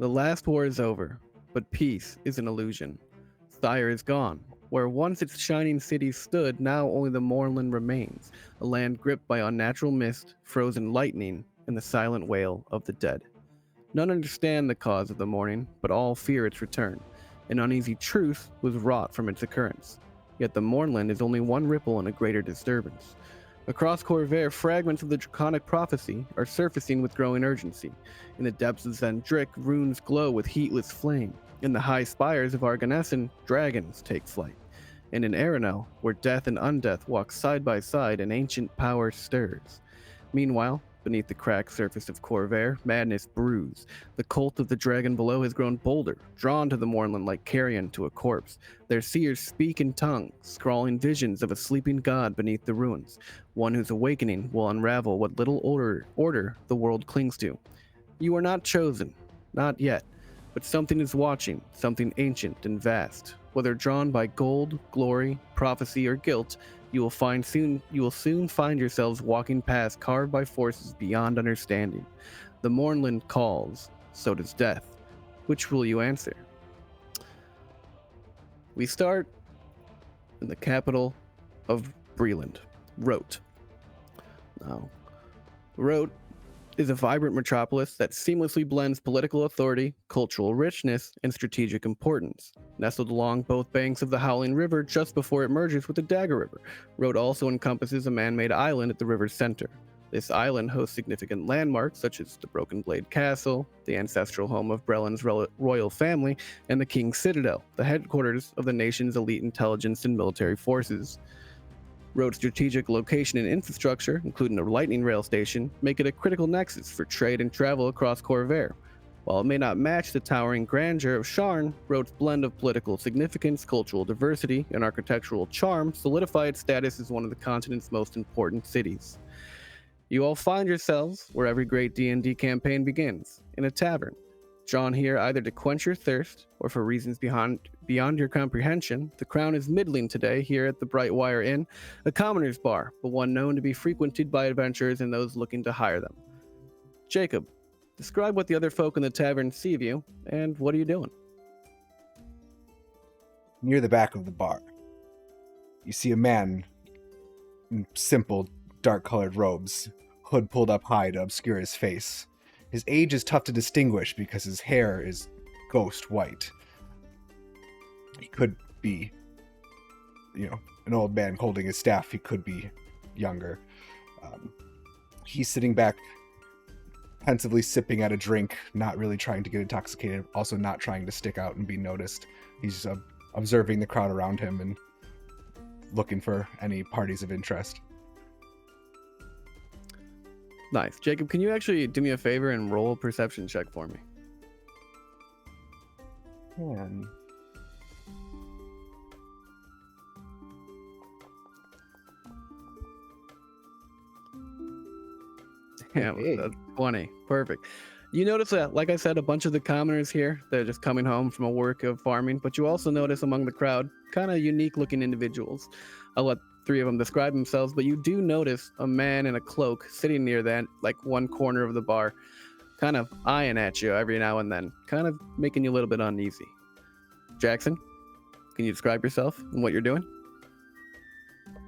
The last war is over, but peace is an illusion. Tyre is gone. Where once its shining city stood, now only the Mournland remains, a land gripped by unnatural mist, frozen lightning, and the silent wail of the dead. None understand the cause of the mourning, but all fear its return. An uneasy truth was wrought from its occurrence. Yet the Mournland is only one ripple in a greater disturbance. Across Corvair, fragments of the draconic prophecy are surfacing with growing urgency. In the depths of Zendrick, runes glow with heatless flame. In the high spires of Arganessen, dragons take flight. And in Erenel, where death and undeath walk side by side, an ancient power stirs. Meanwhile, beneath the cracked surface of Corvair, madness brews. The cult of the dragon below has grown bolder, drawn to the Mournland like carrion to a corpse. Their seers speak in tongues, scrawling visions of a sleeping god beneath the ruins, one whose awakening will unravel what little order the world clings to. You are not chosen, not yet, but something is watching, something ancient and vast. Whether drawn by gold, glory, prophecy, or guilt, you will soon find yourselves walking past carved by forces beyond understanding. The Mournland calls, so does death. Which will you answer? We start in the capital of Breland, Rote. Now, Rote is a vibrant metropolis that seamlessly blends political authority, cultural richness, and strategic importance. Nestled along both banks of the Howling River just before it merges with the Dagger River, Rote also encompasses a man-made island at the river's center. This island hosts significant landmarks such as the Broken Blade Castle, the ancestral home of Breland's royal family, and the King's Citadel, the headquarters of the nation's elite intelligence and military forces. Rote's strategic location and infrastructure, including a lightning rail station, make it a critical nexus for trade and travel across Corvair. While it may not match the towering grandeur of Sharn, Rote's blend of political significance, cultural diversity, and architectural charm solidify its status as one of the continent's most important cities. You all find yourselves where every great D&D campaign begins, in a tavern. Drawn here either to quench your thirst or for reasons beyond your comprehension, the crown is middling today here at the Brightwire Inn, a commoner's bar, but one known to be frequented by adventurers and those looking to hire them. Jacob, describe what the other folk in the tavern see of you, and what are you doing? Near the back of the bar, you see a man in simple, dark-colored robes, hood pulled up high to obscure his face. His age is tough to distinguish because his hair is ghost white. He could be, an old man holding his staff. He could be younger. He's sitting back, pensively sipping at a drink, not really trying to get intoxicated, also not trying to stick out and be noticed. He's observing the crowd around him and looking for any parties of interest. Nice. Jacob, can you actually do me a favor and roll a perception check for me? Man. Yeah, that's 20. Perfect. You notice that, like I said, a bunch of the commoners here, they're just coming home from a work of farming, but you also notice among the crowd kind of unique looking individuals. I'll let three of them describe themselves, but you do notice a man in a cloak sitting near that, like one corner of the bar, kind of eyeing at you every now and then, kind of making you a little bit uneasy. Jackson, can you describe yourself and what you're doing?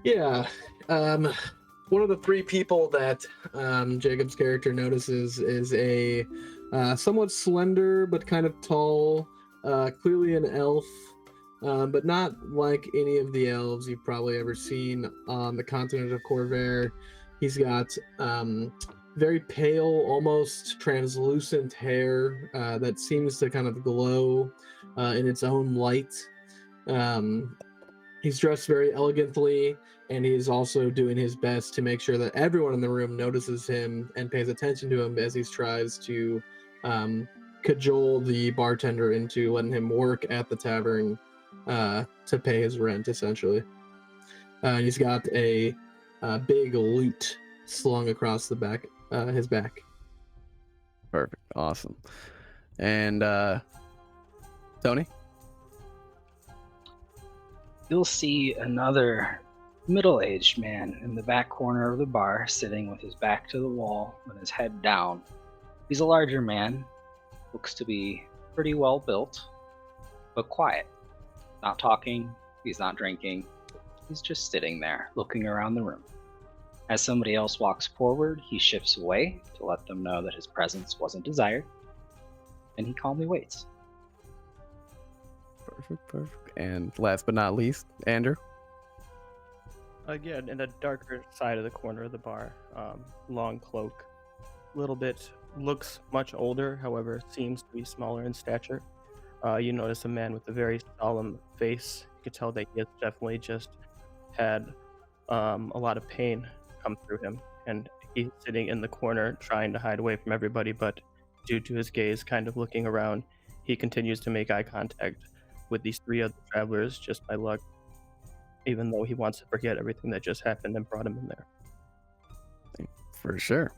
Yeah. One of the three people that Jacob's character notices is a somewhat slender but kind of tall, clearly an elf, but not like any of the elves you've probably ever seen on the continent of Corvair. He's got very pale, almost translucent hair that seems to kind of glow in its own light. He's dressed very elegantly, and he is also doing his best to make sure that everyone in the room notices him and pays attention to him as he tries to cajole the bartender into letting him work at the tavern to pay his rent, essentially. He's got a big lute slung across the back, his back. Perfect. Awesome. And Tony? You'll see another middle-aged man in the back corner of the bar, sitting with his back to the wall and his head down. He's a larger man, looks to be pretty well built, but quiet. Not talking, he's not drinking, he's just sitting there, looking around the room. As somebody else walks forward, he shifts away to let them know that his presence wasn't desired, and he calmly waits. Perfect. And last but not least, Andrew. Again, in the darker side of the corner of the bar, long cloak, little bit, looks much older, however, seems to be smaller in stature. You notice a man with a very solemn face. You can tell that he has definitely just had a lot of pain come through him, and he's sitting in the corner trying to hide away from everybody, but due to his gaze kind of looking around, he continues to make eye contact with these three other travelers just by luck, even though he wants to forget everything that just happened and brought him in there. For sure.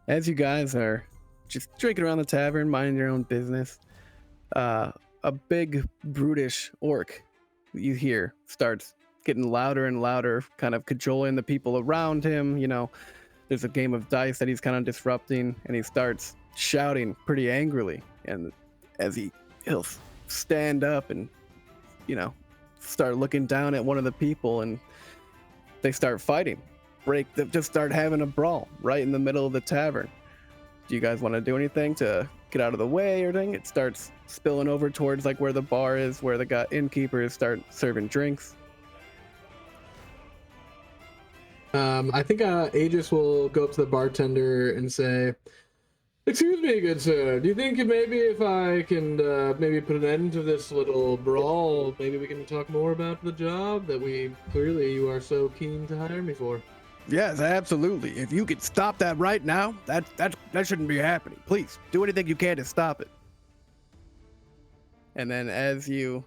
As you guys are just drinking around the tavern, minding your own business, a big brutish orc you hear starts getting louder and louder, kind of cajoling the people around him. You know, there's a game of dice that he's kind of disrupting, and he starts shouting pretty angrily. And as he'll stand up and, you know, start looking down at one of the people, and they start fighting. Just start having a brawl right in the middle of the tavern. Do you guys want to do anything to get out of the way or anything? It starts spilling over towards like where the bar is, where the innkeepers start serving drinks. I think Aegis will go up to the bartender and say, "Excuse me, good sir, do you think maybe if I can maybe put an end to this little brawl, maybe we can talk more about the job that you are so keen to hire me for?" Yes, absolutely. If you could stop that right now, that shouldn't be happening. Please do anything you can to stop it. And then as you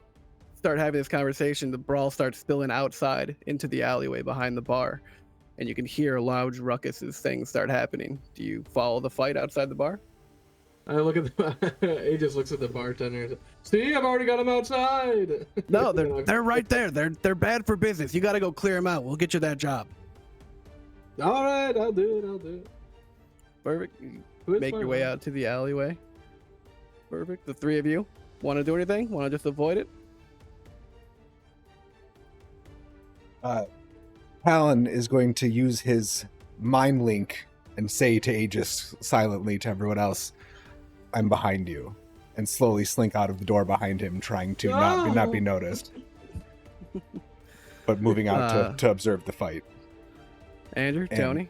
start having this conversation, the brawl starts spilling outside into the alleyway behind the bar, and you can hear a loud ruckus as things start happening. Do you follow the fight outside the bar? I look at Aegis looks at the bartender and says, "See, I've already got them outside." No, they're right there. They're bad for business. You got to go clear them out. We'll get you that job. All right, I'll do it. Perfect. You It's make fine, your way man. out to the alleyway. Perfect. The three of you want to do anything? Want to just avoid it? Talon is going to use his mind link and say to Aegis silently to everyone else, "I'm behind you," and slowly slink out of the door behind him, trying to not be noticed, but moving out to observe the fight. Andrew, And- Tony?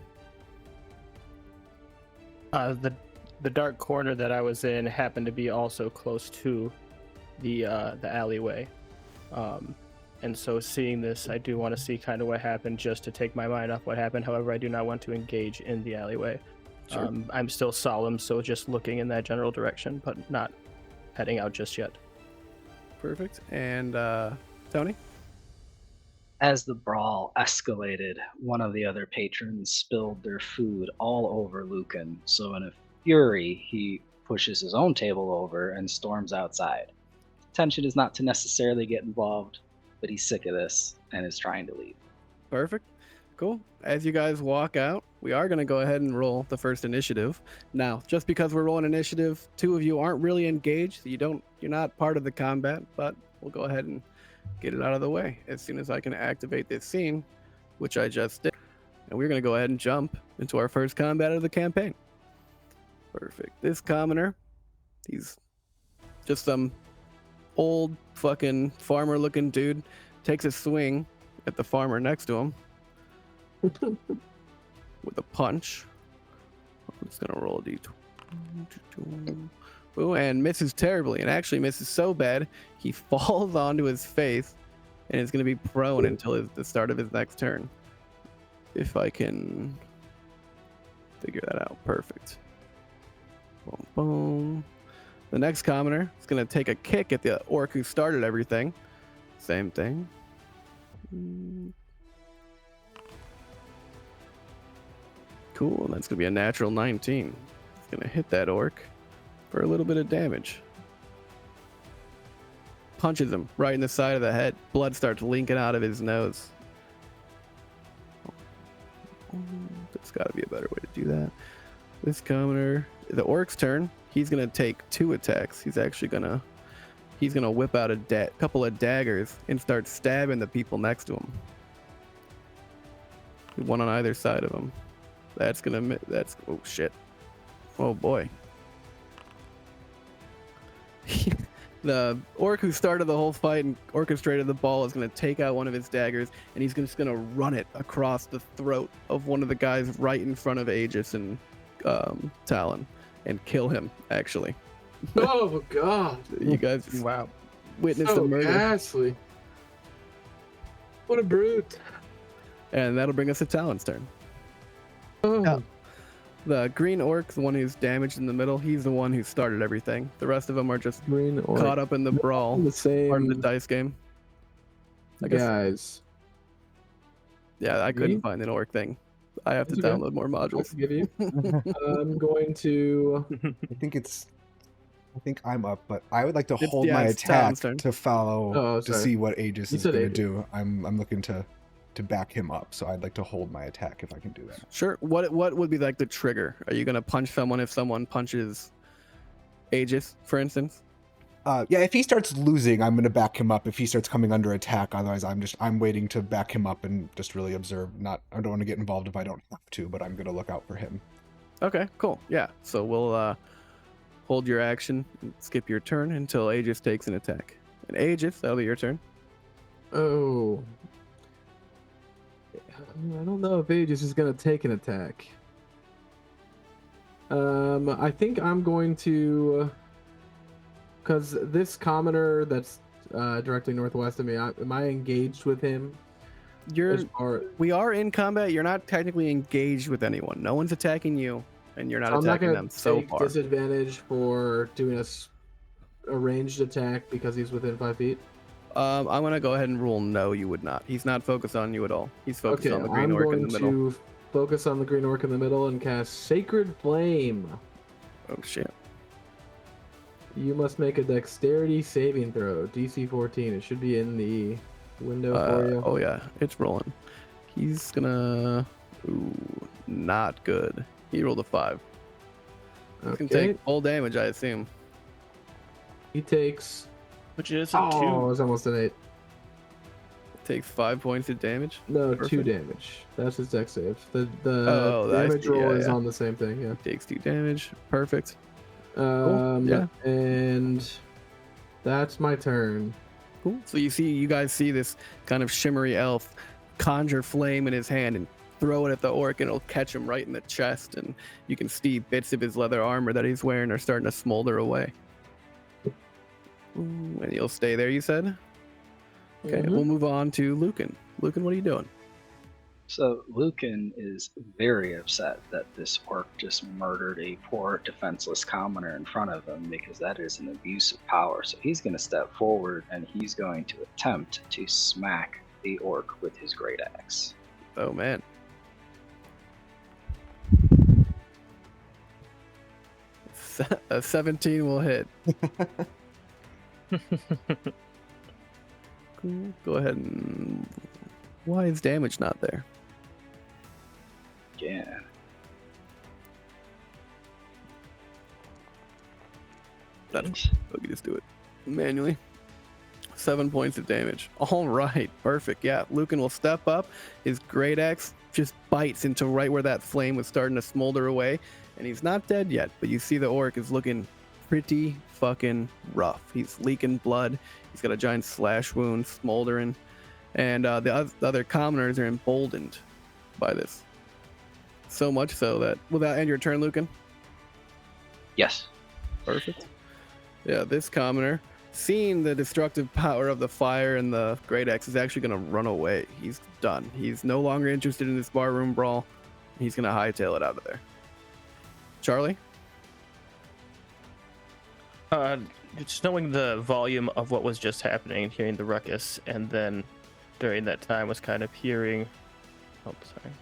The dark corner that I was in happened to be also close to the alleyway, and so seeing this, I do want to see kind of what happened just to take my mind off what happened. However, I do not want to engage in the alleyway. Sure. I'm still solemn, so just looking in that general direction, but not heading out just yet. Perfect. And Tony? As the brawl escalated, one of the other patrons spilled their food all over Lucan, so in a fury, he pushes his own table over and storms outside. Intention is not to necessarily get involved, but he's sick of this and is trying to leave. Perfect. Cool. As you guys walk out, we are going to go ahead and roll the first initiative. Now, just because we're rolling initiative, two of you aren't really engaged. You're not part of the combat, but we'll go ahead and get it out of the way as soon as I can activate this scene, which I just did. And we're going to go ahead and jump into our first combat of the campaign. Perfect. This commoner, he's just some old fucking farmer looking dude, takes a swing at the farmer next to him with a punch. I'm just gonna roll a d20. Ooh, and misses terribly, and actually misses so bad he falls onto his face and is gonna be prone until the start of his next turn. If I can figure that out. Perfect. Boom, boom. The next commoner is gonna take a kick at the orc who started everything. Same thing. Cool, and that's gonna be a natural 19. It's gonna hit that orc for a little bit of damage. Punches him right in the side of the head. Blood starts leaking out of his nose. There's gotta be a better way to do that. This commoner the orc's turn. He's gonna take 2 attacks. He's gonna whip out a couple of daggers and start stabbing the people next to him. One on either side of him. That's oh shit. Oh boy. The orc who started the whole fight and orchestrated the ball is going to take out one of his daggers, and he's just going to run it across the throat of one of the guys right in front of Aegis and Talon and kill him, actually. Oh, God. You guys Wow. witnessed So a murder. ghastly. What a brute. And that'll bring us to Talon's turn. Oh. Yeah. The green orc, the one who's damaged in the middle, he's the one who started everything. The rest of them are just Green orc. caught up in the brawl. The same Part of the dice game. I guess. guys. Yeah, I couldn't Me? find an orc thing. I have to It's okay. download more I'll modules. forgive you. I'm going to. I think I'm up, but I would like to It's- hold yeah, my it's attack Talon's turn. to follow Oh, to sorry. see what Aegis You is said going to Aegis. do. I'm looking to back him up, so I'd like to hold my attack if I can do that. Sure. What would be like the trigger? Are you gonna punch someone if someone punches Aegis, for instance? Yeah, if he starts losing, I'm going to back him up. If he starts coming under attack, otherwise I'm waiting to back him up and just really observe. I don't want to get involved if I don't have to, but I'm going to look out for him. Okay, cool. Yeah. So we'll hold your action and skip your turn until Aegis takes an attack. And Aegis, that'll be your turn. Oh. I don't know if Aegis is going to take an attack. I think I'm going to. Because this commoner that's directly northwest of me, am I engaged with him? We are in combat. You're not technically engaged with anyone. No one's attacking you, and you're not I'm not attacking going them to so take far. disadvantage for doing a ranged attack because he's within 5 feet. I'm gonna go ahead and rule no. You would not. He's not focused on you at all. He's focused Okay, on the green I'm orc going in the middle. to focus on the green orc in the middle and cast Sacred Flame. Oh shit. You must make a dexterity saving throw, DC 14. It should be in the window for you. Oh yeah, it's rolling. He's gonna. Ooh, not good. He rolled a 5. He's gonna Okay, take full damage, I assume. he takes. Which is a Oh, 2. it's almost an 8. Takes 5 points of damage. No, 2 Perfect. damage. That's his dex save. The I damage see, roll yeah, is yeah. on the same thing, yeah. Takes 2 damage. Perfect. Yeah. yeah. And that's my turn. Cool. So you guys see this kind of shimmery elf conjure flame in his hand and throw it at the orc, and it'll catch him right in the chest, and you can see bits of his leather armor that he's wearing are starting to smolder away. Ooh, and you'll stay there, you said? Okay, Mhm. we'll move on to Lucan. Lucan, what are you doing? So Lucan is very upset that this orc just murdered a poor defenseless commoner in front of him because that is an abuse of power. So he's going to step forward and he's going to attempt to smack the orc with his great axe. Oh man. A 17 will hit. Cool. Go ahead and. Why is damage not there? Yeah. That's we can just do it manually. 7 points of damage. All right, perfect. Yeah, Lucan will step up. His great axe just bites into right where that flame was starting to smolder away, and he's not dead yet. But you see the orc is looking pretty fucking rough. He's leaking blood. He's got a giant slash wound, smoldering, and the other commoners are emboldened by this. So much so that will that end your turn, Lucan? Yes. Perfect. Yeah, this commoner, seeing the destructive power of the fire and the great axe, is actually going to run away. He's done. He's no longer interested in this barroom brawl. He's going to hightail it out of there. Charlie? Just knowing the volume of what was just happening and hearing the ruckus, and then during that time was kind of hearing. Oh, sorry.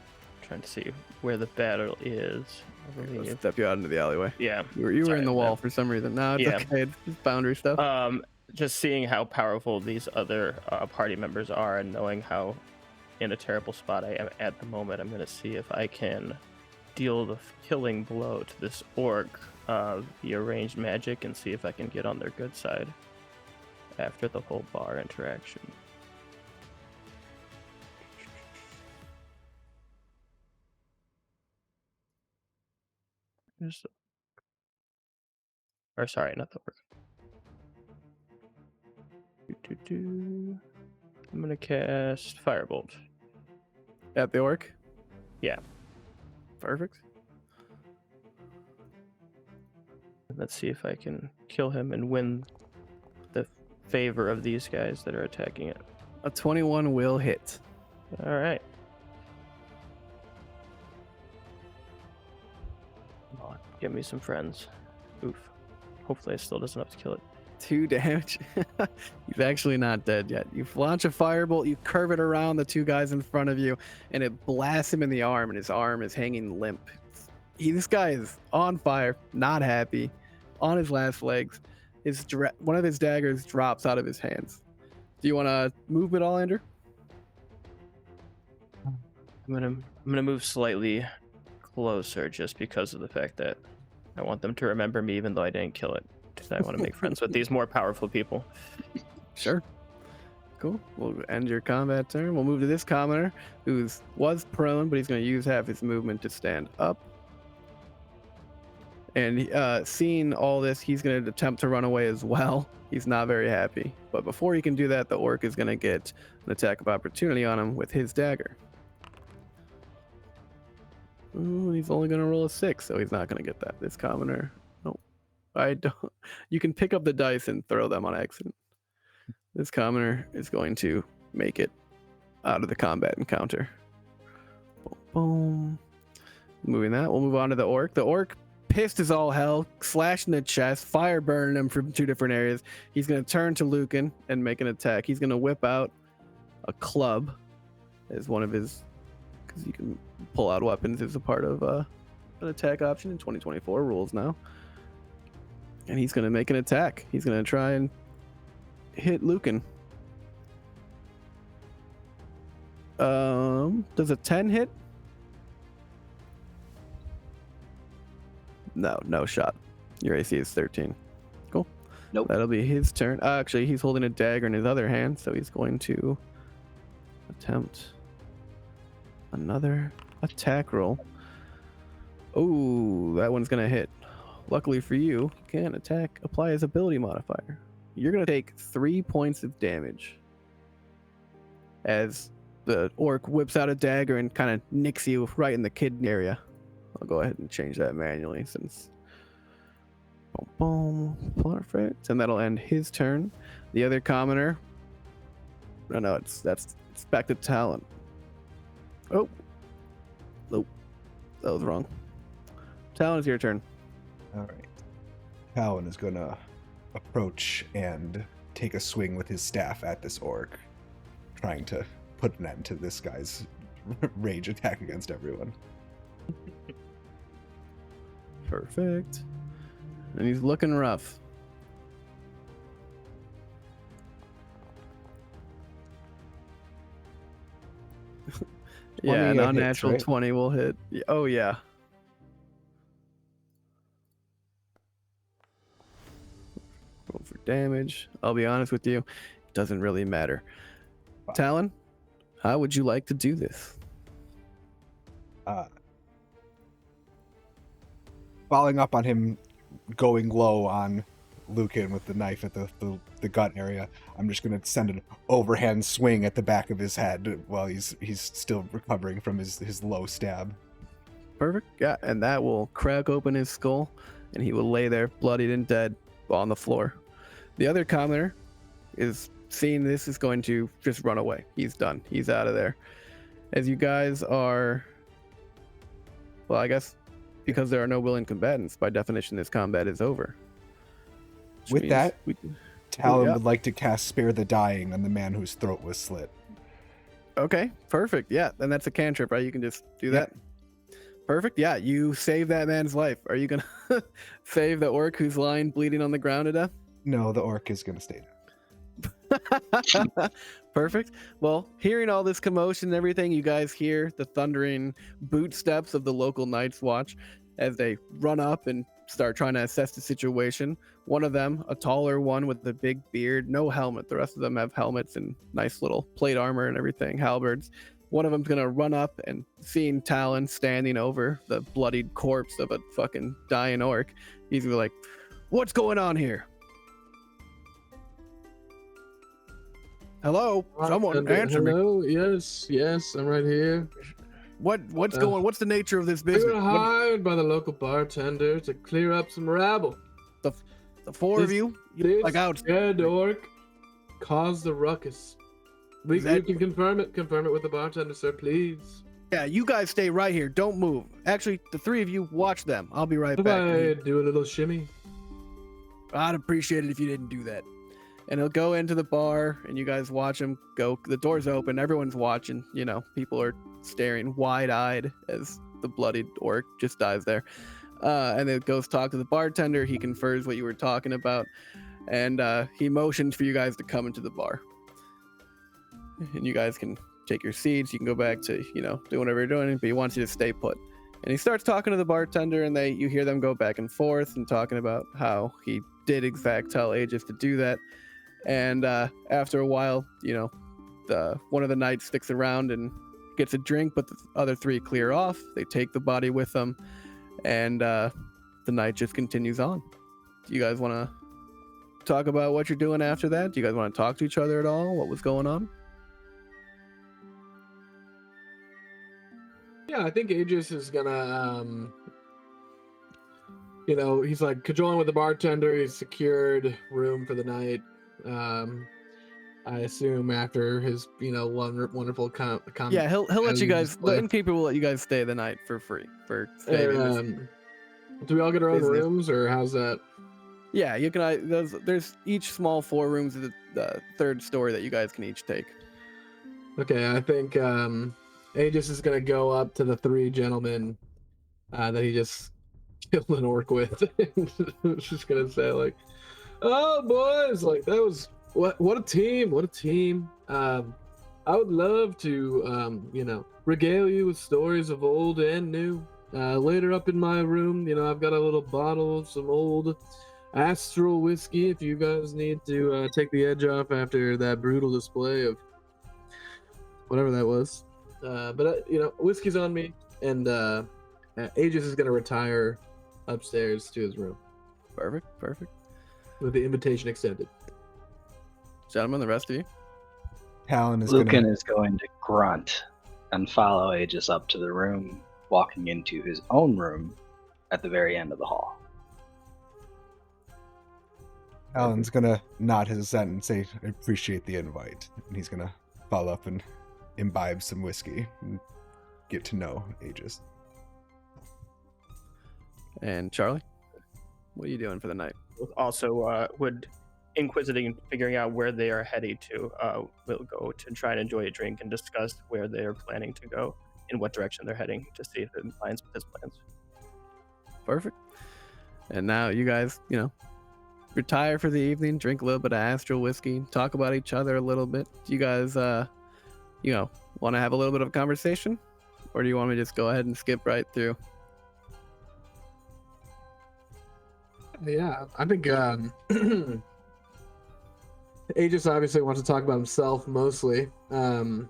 Trying to see where the battle is. I Let's believe. step you out into the alleyway. Yeah. You were Sorry in the about wall that. for some reason. No, it's Yeah. okay. It's just boundary stuff. Just seeing how powerful these other party members are, and knowing how in a terrible spot I am at the moment, I'm going to see if I can deal the killing blow to this orc via ranged magic and see if I can get on their good side after the whole bar interaction. Or sorry, not the orc. I'm gonna cast Firebolt. At the orc? Yeah. Perfect. Let's see if I can kill him and win the favor of these guys that are attacking it. A 21 will hit. All right. Come on, give me some friends. Oof. Hopefully it still doesn't have to kill it. 2 damage. He's actually not dead yet. You launch a firebolt, you curve it around the 2 guys in front of you, and it blasts him in the arm, and his arm is hanging limp. This guy is on fire, not happy, on his last legs. One of his daggers drops out of his hands. Do you want to move at all, Andrew? I'm gonna move slightly closer just because of the fact that I want them to remember me even though I didn't kill it. I want to make friends with these more powerful people. Sure. Cool. We'll end your combat turn. We'll move to this commoner who was prone, but he's going to use half his movement to stand up. And seeing all this, he's going to attempt to run away as well. He's not very happy. But before he can do that, the orc is going to get an attack of opportunity on him with his dagger. Ooh, he's only going to roll a 6, so he's not going to get that. This commoner. Nope. I don't. You can pick up the dice and throw them on accident. This commoner is going to make it out of the combat encounter. Boom, boom. Moving that, we'll move on to the orc. The orc, pissed as all hell, slashed in the chest, fire burning him from 2 different areas. He's going to turn to Lucan and make an attack. He's going to whip out a club as one of his, because you can pull out weapons as a part of an attack option in 2024 rules now. And he's going to make an attack. He's going to try and hit Lucan. Does a 10 hit? No shot. Your AC is 13. Cool. Nope. That'll be his turn. Actually, he's holding a dagger in his other hand, so he's going to attempt another attack roll. Oh, that one's going to hit. Luckily for you, can apply his ability modifier. You're going to take 3 points of damage as the orc whips out a dagger and kind of nicks you right in the kidney area. I'll go ahead and change that manually since boom, perfect. And that'll end his turn. The other commoner. No, that's back to Talon. Oh. Nope. That was wrong. Talon, it's your turn. All right. Talon is gonna approach and take a swing with his staff at this orc, trying to put an end to this guy's rage attack against everyone. Perfect. And he's looking rough. Yeah, an unnatural hits, right? 20 will hit. Oh, yeah. Roll for damage. I'll be honest with you, it doesn't really matter. Wow. Talon, how would you like to do this? Following up on him going low on Lucan with the knife at the gut area, I'm just going to send an overhand swing at the back of his head while he's still recovering from his low stab. Perfect. Yeah, and that will crack open his skull, and he will lay there bloodied and dead on the floor. The other commoner is seeing this is going to just run away. He's done. He's out of there. As you guys are, well, I guess because there are no willing combatants, by definition, this combat is over. With that, Talon would like to cast Spare the Dying on the man whose throat was slit. Okay, perfect. Yeah, and that's a cantrip, right? You can just do that. Perfect. Yeah, you save that man's life. Are you going to save the orc who's lying bleeding on the ground to death? No, the orc is going to stay there. Perfect. Well, hearing all this commotion and everything, you guys hear the thundering boot steps of the local Night's Watch. as they run up and start trying to assess the situation. One of them, a taller one with a big beard, no helmet. The rest of them have helmets and nice little plate armor and everything, halberds. One of them's gonna run up and seeing Talon standing over the bloodied corpse of a fucking dying orc, he's gonna be like, "What's going on here? Hello, someone answer me. Hello, yes, I'm right here. What's the nature of this We business? were hired by the local bartender to clear up some rabble. The four of This- you, This like out. dead orc caused the ruckus. We Is that- you can confirm it with the bartender, sir, please. Yeah, you guys stay right here. Don't move. Actually, the three of you watch them. I'll be right If back. I do a little shimmy. I'd appreciate it if you didn't do that. And he'll go into the bar, and you guys watch him go. The door's open. Everyone's watching. You know, people are staring wide-eyed as the bloodied orc just dies there. And then goes talk to the bartender. He confers what you were talking about, and he motions for you guys to come into the bar. And you guys can take your seats. You can go back to, do whatever you're doing, but he wants you to stay put. And he starts talking to the bartender, and you hear them go back and forth and talking about how he did in fact tell Aegis to do that. And after a while, one of the knights sticks around and gets a drink, but the other three clear off. They take the body with them, and the night just continues on. Do you guys want to talk about what you're doing after that? Do you guys want to talk to each other at all? What was going on? Yeah, I think Aegis is gonna, he's like cajoling with the bartender. He's secured room for the night. I assume after his, wonderful Yeah, he'll let you guys. The display. innkeeper will let you guys stay the night for free for saving this. Do we all get our own business. rooms, or how's that? Yeah, you can. There's each small 4 rooms of the third story that you guys can each take. Okay, I think Aegis is gonna go up to the 3 gentlemen that he just killed an orc with. Just gonna say like, "Oh, boys, like that was what a team! What a team! I would love to, regale you with stories of old and new. Later up in my room, I've got a little bottle of some old Astral whiskey if you guys need to take the edge off after that brutal display of whatever that was. But whiskey's on me, and Aegis is gonna retire upstairs to his room Perfect. with the invitation extended. Gentlemen, the rest of you. Talon is Lucan gonna. is going to grunt and follow Aegis up to the room, walking into his own room at the very end of the hall. Talon's gonna nod his assent and say, "I appreciate the invite," and he's gonna follow up and imbibe some whiskey and get to know Aegis. And Charlie, what are you doing for the night? Also, would inquisiting, figuring out where they are heading to. We'll go to try and enjoy a drink and discuss where they are planning to go, in what direction they're heading, to see if it aligns with his plans. Perfect. And now you guys, retire for the evening, drink a little bit of Astral whiskey, talk about each other a little bit. Do you guys, want to have a little bit of a conversation? Or do you want me to just go ahead and skip right through? Yeah, I think Aegis obviously wants to talk about himself mostly. Well,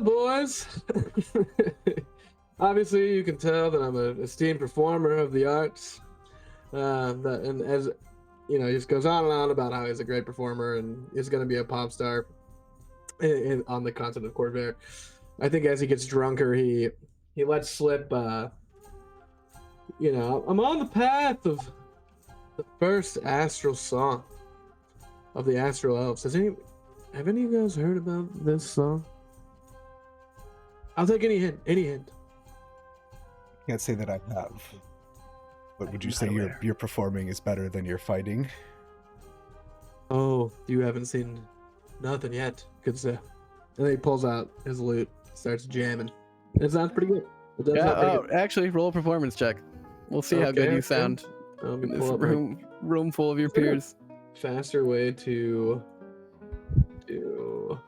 boys, obviously you can tell that I'm an esteemed performer of the arts. And as he just goes on and on about how he's a great performer and is going to be a pop star on the continent of Corvair. I think as he gets drunker, he lets slip. I'm on the path of the first astral song of the Astral Elves. Have any of you guys heard about this song? I'll take any hint. Can't say that I have. But would you I'm say not your aware. your performing is better than your fighting? Oh, you haven't seen nothing yet. Good stuff. And then he pulls out his lute, starts jamming. It sounds pretty good. It does Yeah, sound pretty good. actually, roll a performance check. We'll see how good Okay, you okay. sound Let me in this pull up my room full of your Okay. peers. faster way to do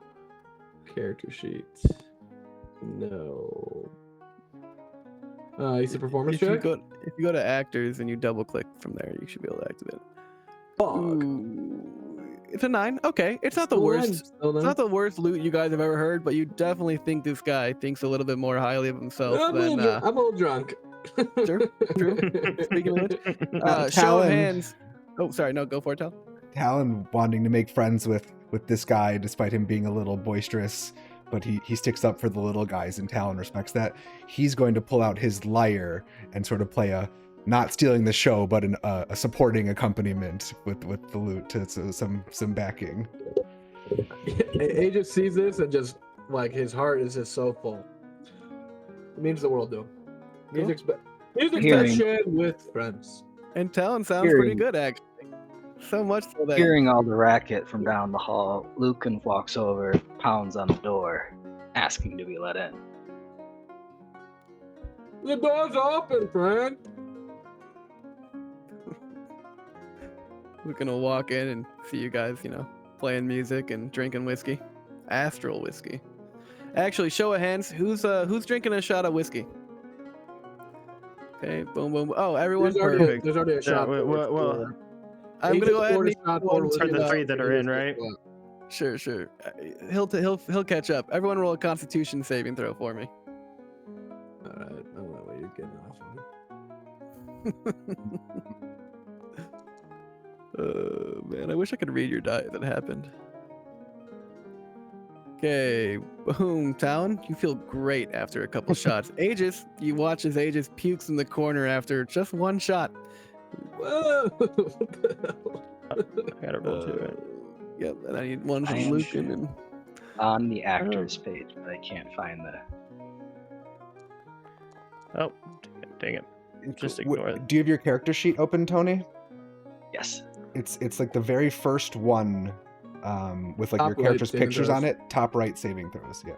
character sheet. No. You see performance If you check. go to actors and you double click from there, you should be able to activate it. Fog. Ooh, it's a 9. Okay, it's not the worst. Still It's not the worst loot you guys have ever heard, but you definitely think this guy thinks a little bit more highly of himself I'm than. a little drunk. True. Speaking of which, show of Talon. hands. Oh, sorry. No, go for it, Tal. Talon wanting to make friends with this guy despite him being a little boisterous, but he sticks up for the little guys, and Talon respects that. He's going to pull out his lyre and sort of play a not stealing the show, but a supporting accompaniment with the loot to some backing. Aegis sees this and just like his heart is just so full. It means the world to him. Music's best shared with friends. And Talon sounds pretty good, actually. So much so that Hearing all the racket from down the hall, Lucan walks over, pounds on the door, asking to be let in. The door's open, friend. we're gonna walk in and see you guys, playing music and drinking whiskey, astral whiskey. Actually, show of hands, who's drinking a shot of whiskey? Okay, boom, boom. Oh, everyone's perfect. There's already a shot. Well, I'm gonna go ahead and need one for the three that are in, right? Sure. He'll catch up. Everyone roll a Constitution saving throw for me. All right, I don't know what you're getting off of. Man, I wish I could read your die that happened. Okay, boom, Talon, you feel great after a couple shots. Aegis, you watch as Aegis pukes in the corner after just one shot. Whoa! I gotta roll two, right? Yep, and I need one from I am Lucan and on the actors page, but I can't find the. Oh, dang it. Just ignore it. Do you have your character sheet open, Tony? Yes. It's like the very first one, with like Top your right character's saving pictures throws. on it. Top right saving throws. Yeah.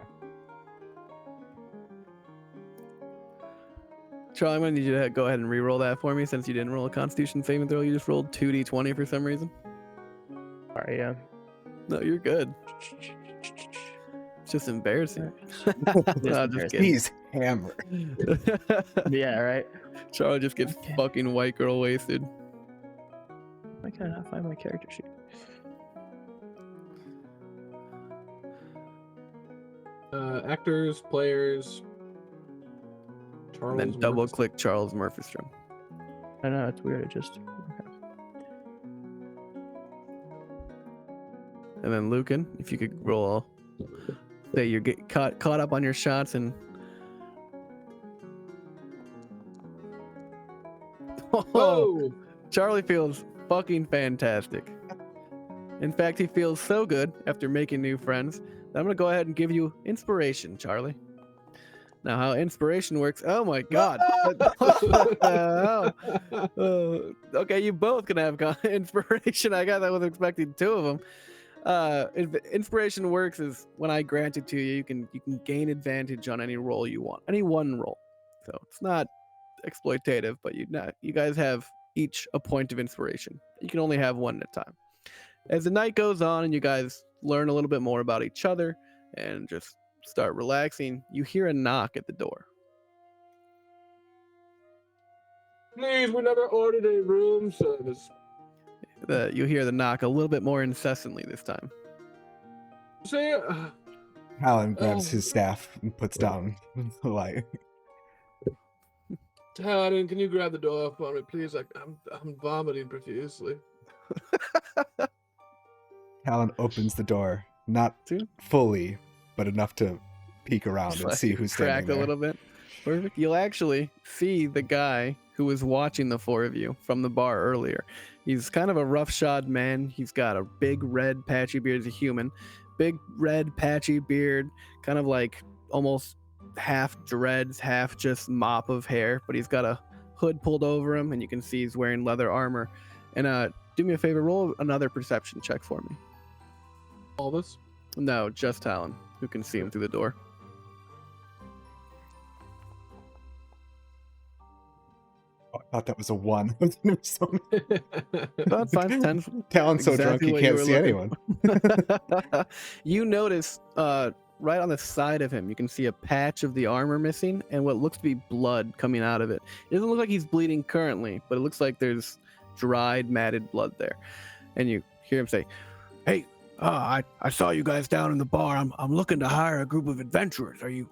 Charlie, I'm gonna need you to go ahead and re-roll that for me since you didn't roll a Constitution saving throw. You just rolled 2d20 for some reason. Sorry, yeah. No, you're good. It's just embarrassing. Just No, embarrassing. just kidding. He's hammered. Yeah, right. Charlie just gets fucking white girl wasted. Why can't I not find my character sheet? Actors, players. Charles. And then double Marcus. click Charles Murphystrom. I know, it's weird. It just. And then Lucan, if you could roll, say you get caught up on your shots and. Oh, Whoa! Charlie feels fucking fantastic. In fact, he feels so good after making new friends that I'm gonna go ahead and give you inspiration, Charlie. Now, how inspiration works? Oh my God! Okay, you both can have inspiration. I guess I was expecting two of them. Inspiration works is when I grant it to you, you can gain advantage on any roll you want, any one roll. So it's not exploitative, but you guys have each a point of inspiration. You can only have one at a time. As the night goes on and you guys learn a little bit more about each other and just start relaxing, you hear a knock at the door. Please, we never ordered a room service. You hear the knock a little bit more incessantly this time. Say, Talon grabs his staff and puts down the light. Talon, can you grab the door for me, please? I'm vomiting profusely. Talon opens the door, not fully, but enough to peek around and see who's standing Crack there. a little bit. Perfect. You'll actually see the guy who was watching the four of you from the bar earlier. He's kind of a roughshod man. He's got a big red patchy beard. He's a human. Big red patchy beard, kind of like almost half dreads, half just mop of hair, but he's got a hood pulled over him and you can see he's wearing leather armor. And do me a favor, roll another perception check for me. All this? No, just Talon, who can see him through the door. Oh, I thought that was a 1. That's fine. 10. Talon's so drunk Exactly he what you can't were see looking anyone. You notice right on the side of him, you can see a patch of the armor missing and what looks to be blood coming out of it. It doesn't look like he's bleeding currently, but it looks like there's dried, matted blood there. And you hear him say, "Hey, I saw you guys down in the bar. I'm looking to hire a group of adventurers. Are you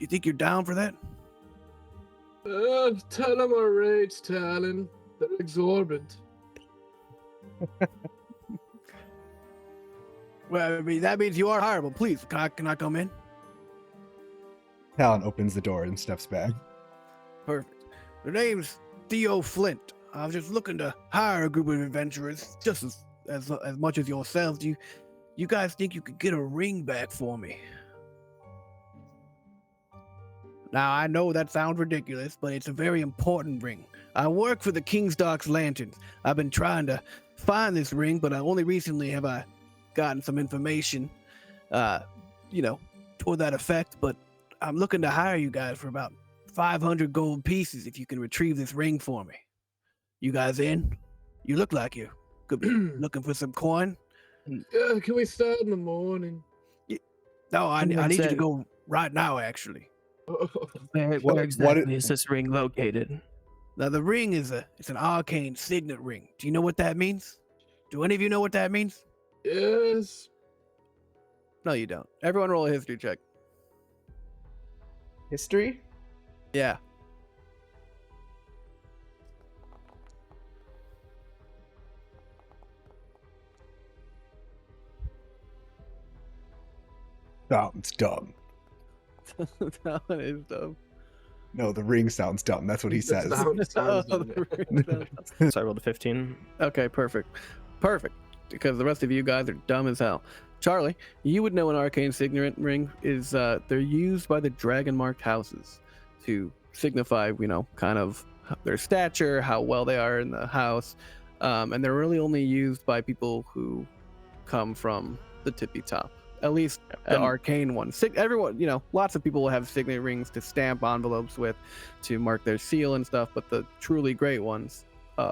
think you're down for that?" Tell them our rates, Talon. They're exorbitant. Well, I mean, that means you are hireable. Please, can I come in? Talon opens the door and steps back. Perfect. The name's Theo Flint. I was just looking to hire a group of adventurers, just as much as yourselves. Do you guys think you could get a ring back for me? Now, I know that sounds ridiculous, but it's a very important ring. I work for the King's Docks Lanterns. I've been trying to find this ring, but only recently have I gotten some information, toward that effect. But I'm looking to hire you guys for about 500 gold pieces if you can retrieve this ring for me. You guys in? You look like you could be looking for some coin. Yeah, can we start in the morning? No, I need you to go right now, actually. Where exactly is this ring located? Now, the ring it's an arcane signet ring. Do you know what that means? Do any of you know what that means? Yes. No, you don't. Everyone roll a history check. History? Yeah. Sounds dumb. That one is dumb. No, the ring sounds dumb. That's what he says. Sounds Oh, dumb. the ring sounds- So I rolled a 15. Okay, perfect. Because the rest of you guys are dumb as hell. Charlie, you would know an arcane signet ring is they're used by the dragon marked houses to signify, kind of their stature, how well they are in the house, and they're really only used by people who come from the tippy top. At least the arcane ones. Everyone, lots of people will have signet rings to stamp envelopes with, to mark their seal and stuff. But the truly great ones,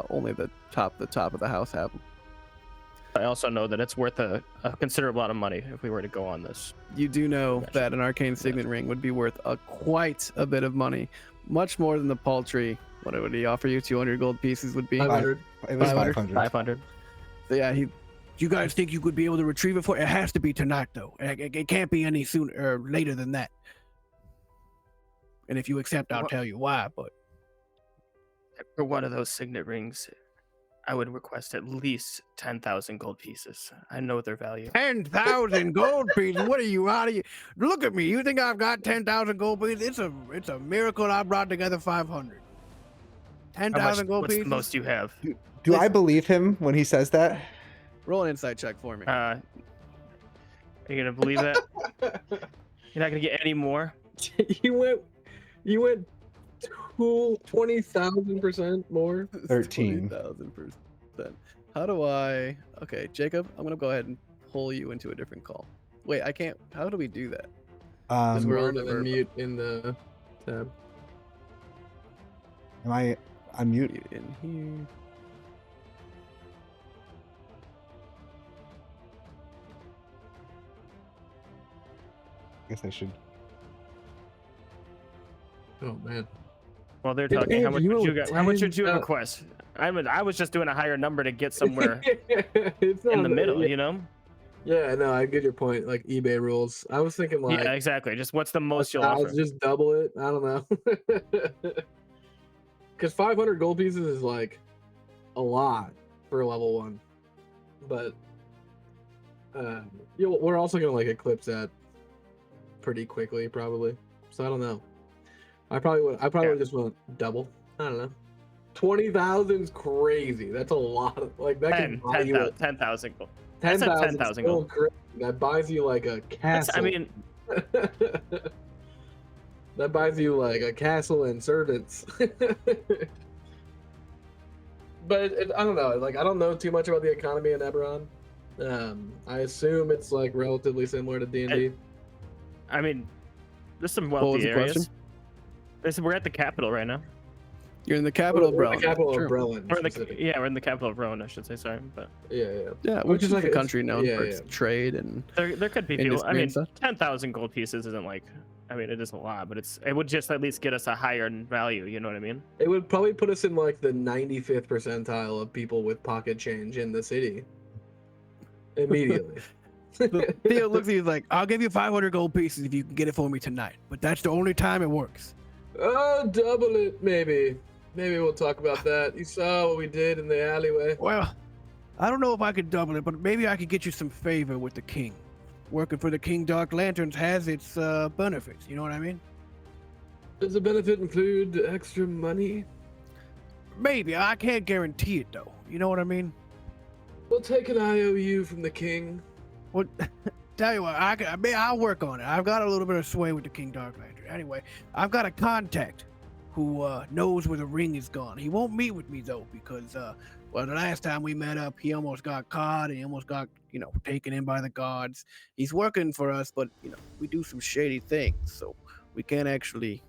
only the top of the house have them. I also know that it's worth a considerable amount of money if we were to go on this. You do know that an arcane signet ring would be worth quite a bit of money, much more than the paltry. What would he offer you? 200 gold pieces would be. 500. It was 500. 500. 500. So yeah, you guys think you could be able to retrieve it for? It has to be tonight, though. It can't be any sooner or later than that. And if you accept, I'll tell you why. But For one of those signet rings, I would request at least 10,000 gold pieces. I know their value. 10,000 gold pieces? What are you out of you? Look at me. You think I've got 10,000 gold pieces? It's a miracle I brought together 500. 10,000 gold What's pieces. the most you have? Do I believe him when he says that? Roll an insight check for me. Are you gonna believe that? You're not gonna get any more. You went 20,000% more. 13. 20,000%. How do I? Okay, Jacob, I'm gonna go ahead and pull you into a different call. Wait, I can't. How do we do that? Just we're on word the and then verb. mute in the tab. Am I unmute? Mute in here. Guess I should. Oh man. Well, they're It talking. How is, much you would you know, get? How much would you 10,000. request? I was just doing a higher number to get somewhere It's in not the bad, middle, yeah. you know? Yeah, no, I get your point. Like eBay rules. I was thinking like Yeah, exactly. Just what's the most you'll offer? just double it. I don't know. Because 500 gold pieces is like a lot for a level 1, but we're also gonna like eclipse that pretty quickly probably. So I don't know. I probably would just want double. I don't know. 20,000 is crazy. That's a lot of like that can buy you 10,000 gold. I said 10,000 10,000 gold. gold. Crazy. That buys you like a castle. I mean, that buys you like a castle and servants. But I don't know. Like I don't know too much about the economy in Eberron. I assume it's like relatively similar to D&D. I mean, there's some What was wealthy the areas. question? We're at the capital right now. You're in the capital of We're in Brown. the capital of True. Brelin. We're in the, specifically. yeah, we're in the capital of Rowan, I should say. Sorry, but Yeah. Yeah, which is like a it's- country known yeah, for yeah. its trade and there could be people. I industry mean, and stuff. 10,000 gold pieces isn't like. I mean, it is a lot, but it would just at least get us a higher value. You know what I mean? It would probably put us in like the 95th percentile of people with pocket change in the city. Immediately. Theo looks at you like, I'll give you 500 gold pieces if you can get it for me tonight. But that's the only time it works. Oh, double it, maybe. Maybe we'll talk about that. You saw what we did in the alleyway. Well, I don't know if I could double it, but maybe I could get you some favor with the king. Working for the King Dark Lanterns has its benefits, you know what I mean? Does the benefit include extra money? Maybe, I can't guarantee it though. You know what I mean? We'll take an IOU from the king. Well, tell you what, I'll work on it. I've got a little bit of sway with the King Dark Lantern. Anyway, I've got a contact who knows where the ring is gone. He won't meet with me though because, well, the last time we met up, he almost got caught and he almost got, taken in by the guards. He's working for us, but we do some shady things, so we can't actually,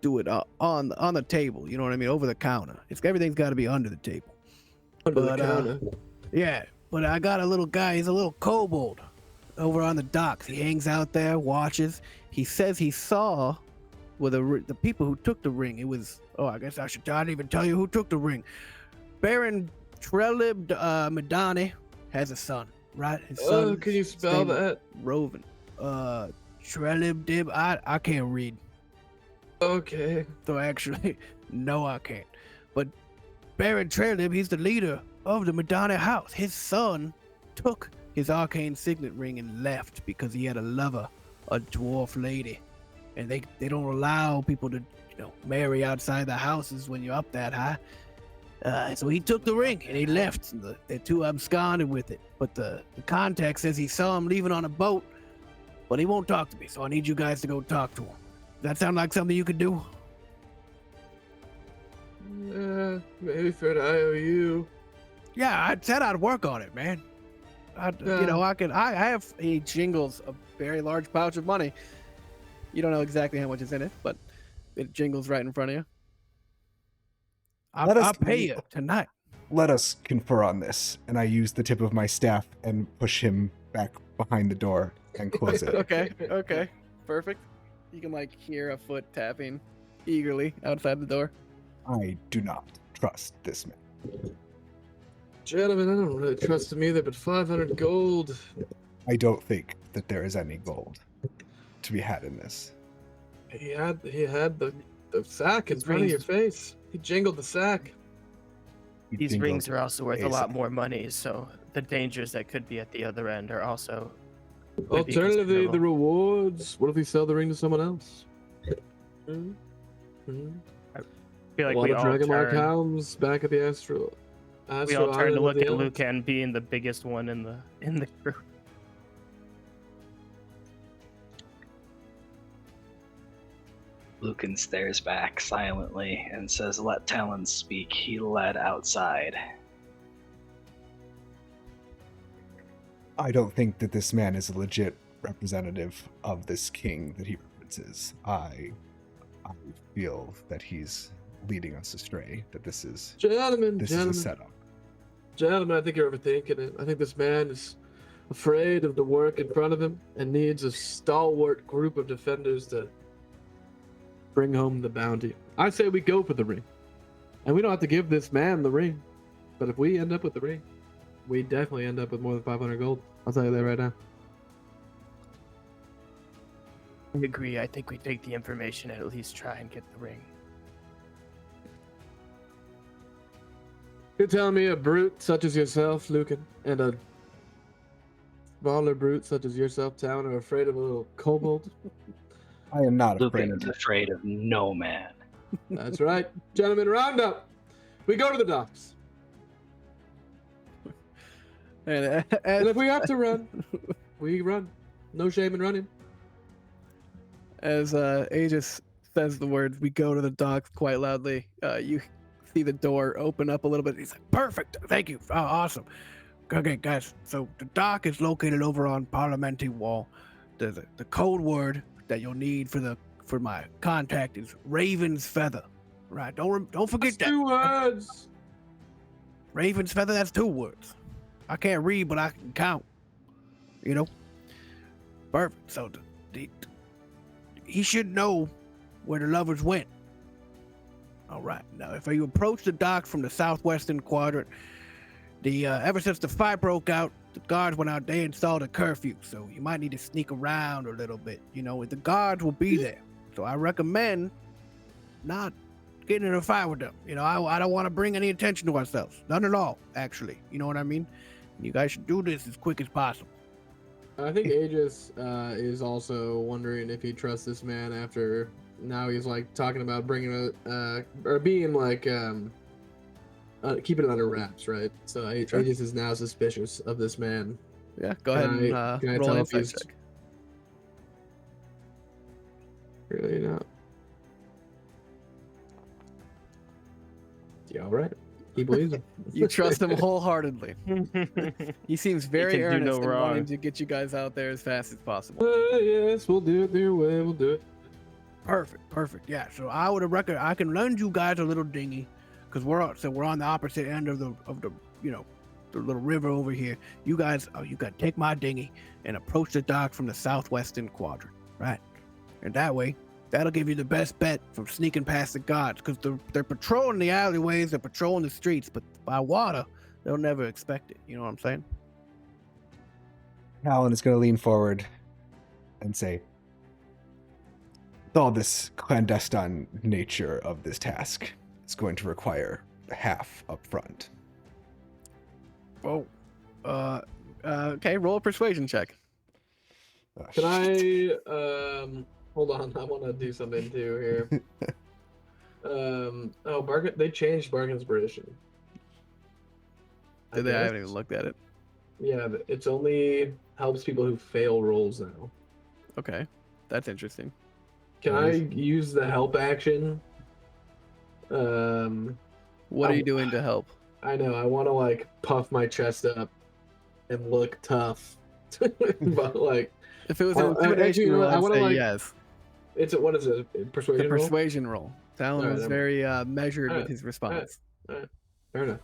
do it on the table. You know what I mean? Over the counter. Everything's got to be under the table. Under But, the counter. Yeah, but I got a little guy. He's a little kobold over on the docks. He hangs out there, watches. He says he saw with the people who took the ring. It was, I guess I didn't even tell you who took the ring. Baron Trelib Madani has a son, right? His son. Can you spell that? Roven. Trelib Dib. I can't read. Okay. So actually, no, I can't. But Baron Trelib, he's the leader of the Madani house. His son took his arcane signet ring and left because he had a lover, a dwarf lady. And they don't allow people to, marry outside the houses when you're up that high. So he took the ring and he left. The two absconded with it. But the contact says he saw him leaving on a boat, but he won't talk to me. So I need you guys to go talk to him. Does that sound like something you could do? Maybe for an IOU. Yeah, I said I'd work on it, man. He jingles a very large pouch of money. You don't know exactly how much is in it, but it jingles right in front of you. I'll pay you tonight. Let us confer on this. And I use the tip of my staff and push him back behind the door and close it. Okay, perfect. You can hear a foot tapping eagerly outside the door. I do not trust this man. Gentlemen, I don't really trust him either, but 500 gold. I don't think that there is any gold to be had in this. He had the sack in His front of your rings. face. He jingled the sack. He These jingled rings are also worth a a lot sack. more money, so the dangers that could be at the other end are also. would be Alternatively, the considerable. rewards. What if we sell the ring to someone else? Hmm? I feel like a lot we of all Dragonmark turn. hounds back at the Astral. We all turn to Island look of at the Elves. Lucan being the biggest one in the group. Lucan stares back silently and says, "Let Talon speak." He led outside. I don't think that this man is a legit representative of this king that he references. I feel that he's leading us astray, that this is Gentlemen, a setup. Gentlemen, I think you're overthinking it. I think this man is afraid of the work in front of him and needs a stalwart group of defenders to bring home the bounty. I say we go for the ring. And we don't have to give this man the ring. But if we end up with the ring, we definitely end up with more than 500 gold. I'll tell you that right now. I agree. I think we take the information and at least try and get the ring. You're telling me a brute such as yourself, Lucan, and a smaller brute such as yourself, Talon, are afraid of a little kobold? I am not afraid Lucan's of it. afraid of no man. That's right. Gentlemen, round up. We go to the docks. And And if we have to run, we run. No shame in running. as Aegis says the words, we go to the docks quite loudly. You see the door open up a little bit. He's like, perfect. Thank you. Oh, awesome. Okay, guys. So the dock is located over on Parliamentary Wall. The code word that you'll need for for my contact is Raven's Feather. Right? Don't forget That's that. 2 words. Raven's Feather. That's 2 words. I can't read, but I can count. You know. Perfect. So he should know where the lovers went. All right. Now, if you approach the dock from the southwestern quadrant, ever since the fight broke out, the guards went out. They installed a curfew, so you might need to sneak around a little bit. You know, the guards will be there, so I recommend not getting in a fight with them. You know, I don't want to bring any attention to ourselves. None at all, actually. You know what I mean? You guys should do this as quick as possible. I think Aegis is also wondering if he trusts this man after now he's like talking about bringing or being like keeping it under wraps, right? So Aegis is now suspicious of this man. Yeah, go ahead and can I roll tell an if insight he's check. really not? Yeah, all right. He believes him. You trust him wholeheartedly. He seems very can do earnest no in wrong. wanting to get you guys out there as fast as possible. Yes, we'll do it your way. We'll do it. Perfect. Yeah. So I would reckon I can lend you guys a little dinghy, because we're on the opposite end of the the little river over here. You guys, you got to take my dinghy and approach the dock from the southwestern quadrant, right? And that way, that'll give you the best bet from sneaking past the guards, because they're patrolling the alleyways, they're patrolling the streets, but by water, they'll never expect it. You know what I'm saying? Alan is going to lean forward and say, all this clandestine nature of this task is going to require half up front. Oh, okay. Roll a persuasion check. Can I hold on? I want to do something too here. Bargain. They changed bargain's position. I haven't even looked at it. Yeah, it's only helps people who fail rolls now. Okay, that's interesting. Can I use the help action? What are you doing to help? I know. I want to like puff my chest up and look tough, but like If it was an actually, intimidation you know roll, what, I I'd wanna, say like, yes. what is it? The Persuasion roll? persuasion roll. Talon Alright, was I'm- very measured with alright, his response. Fair enough.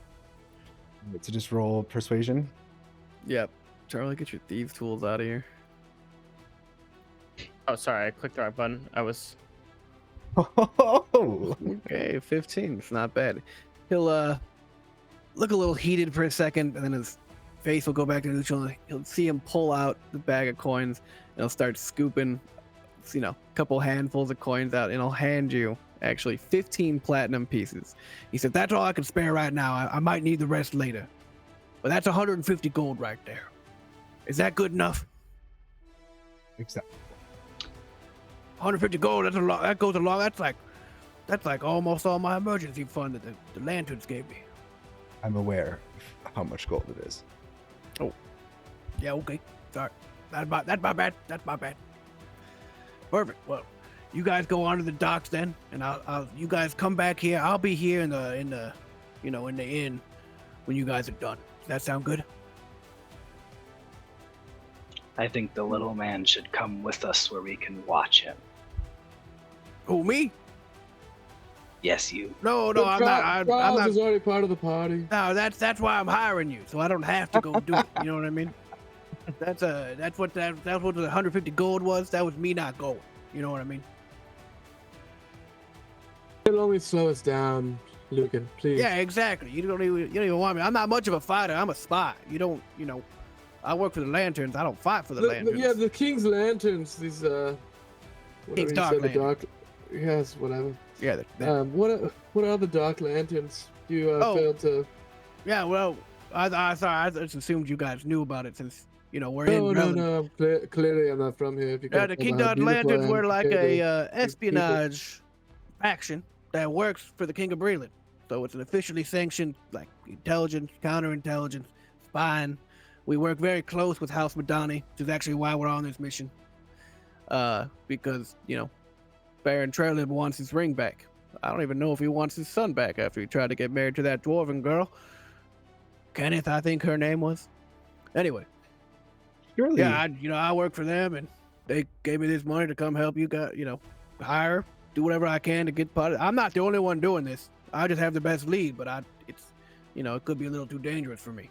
So just roll persuasion. Yep. Charlie, get your thieves tools out of here. Oh, sorry, I clicked the wrong button. I was. Okay, 15. It's not bad. He'll look a little heated for a second, and then his face will go back to neutral. He'll see him pull out the bag of coins, and he'll start scooping, a couple handfuls of coins out, and he'll hand you actually 15 platinum pieces. He said, "That's all I can spare right now. I might need the rest later, but that's 150 gold right there. Is that good enough? Exactly. 150 gold. That's a lot. That goes along. That's like almost all my emergency fund that the lanterns gave me." I'm aware of how much gold it is. Yeah, okay. Sorry. That's my bad. That's my bad. Perfect. Well, you guys go onto the docks then, and I'll you guys come back here. I'll be here in the inn when you guys are done. Does that sound good? I think the little man should come with us where we can watch him. Who, me? Yes, you. No, I'm not. I'm not. is already part of the party. No, that's why I'm hiring you, so I don't have to go do it. You know what I mean? That's what the 150 gold was. That was me not going. You know what I mean? It'll only slow us down, Lucan. Please. Yeah, exactly. You don't even want me. I'm not much of a fighter. I'm a spy. You don't. I work for the lanterns. I don't fight for the lanterns. Yeah, the King's Lanterns. These King's Dark Lanterns. Yes, whatever. Yeah. What are the Dark Lanterns? You Oh. failed to. Yeah. Well, I just assumed you guys knew about it since we're in. No. Clearly, I'm not from here. If you Yeah, can't the tell King by how Dark beautiful I Lanterns am were like compared to a these people. espionage faction that works for the King of Breland. So it's an officially sanctioned, like, intelligence, counterintelligence, spying. We work very close with House Madani, which is actually why we're on this mission. Because, Baron Trelib wants his ring back. I don't even know if he wants his son back after he tried to get married to that dwarven girl. Kenneth, I think her name was. Anyway. Surely. Yeah, I work for them, and they gave me this money to come help you guys, hire, do whatever I can to get part of. I'm not the only one doing this. I just have the best lead, but it's, it could be a little too dangerous for me.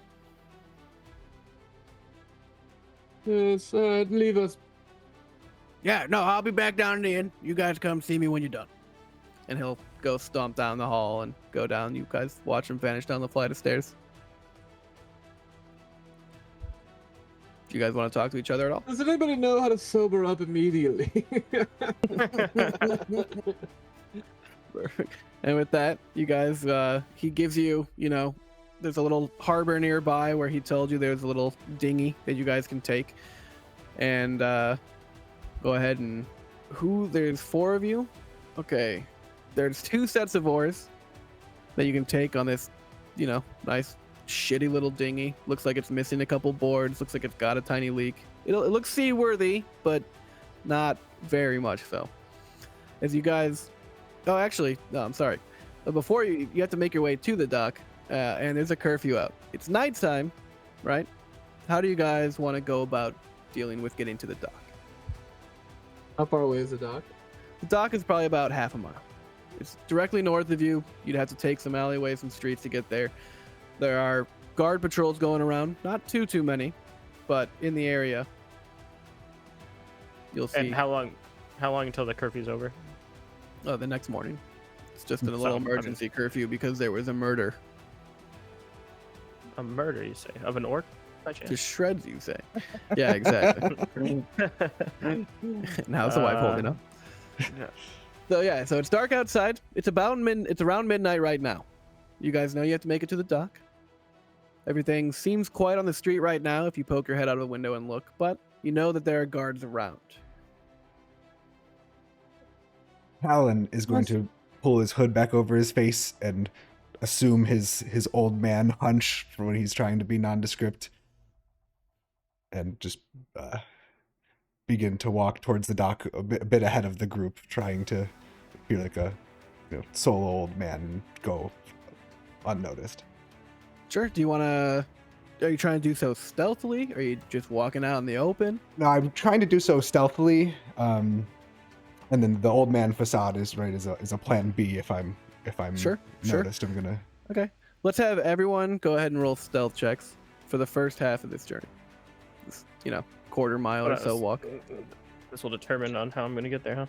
Yes, leave us. Yeah, no, I'll be back down in the inn. You guys come see me when you're done. And he'll go stomp down the hall and go down. You guys watch him vanish down the flight of stairs. Do you guys want to talk to each other at all? Does anybody know how to sober up immediately? And with that, you guys, he gives you, there's a little harbor nearby where he told you there's a little dinghy that you guys can take. And go ahead and there's 4 of you. Okay. There's 2 sets of oars that you can take on this, nice shitty little dinghy. Looks like it's missing a couple boards. Looks like it's got a tiny leak. It looks seaworthy, but not very much so. As you guys, actually, no, I'm sorry. Before you have to make your way to the dock, and there's a curfew out. It's nighttime, right? How do you guys want to go about dealing with getting to the dock? How far away is the dock? The dock is probably about half a mile. It's directly north of you. You'd have to take some alleyways and streets to get there. There are guard patrols going around. Not too many, but in the area, you'll see. And how long until the curfew's over? Oh, the next morning. It's just a little emergency curfew because there was a murder. A murder, you say? Of an orc? By To chance? shreds, you say? Yeah, exactly. Now it's the wife holding up. Yeah. So it's dark outside. It's around midnight right now. You guys know you have to make it to the dock. Everything seems quiet on the street right now if you poke your head out of the window and look, but you know that there are guards around. Talon is going to pull his hood back over his face and assume his old man hunch for when he's trying to be nondescript, and just begin to walk towards the dock a bit ahead of the group, trying to be like a solo old man and go unnoticed. Sure. Do you want to? Are you trying to do so stealthily? Or are you just walking out in the open? No, I'm trying to do so stealthily. And then the old man facade is a plan B if I'm Sure. noticed. I'm gonna. Okay. Let's have everyone go ahead and roll stealth checks for the first half of this journey. This, quarter mile or so walk. This will determine on how I'm going to get there, huh?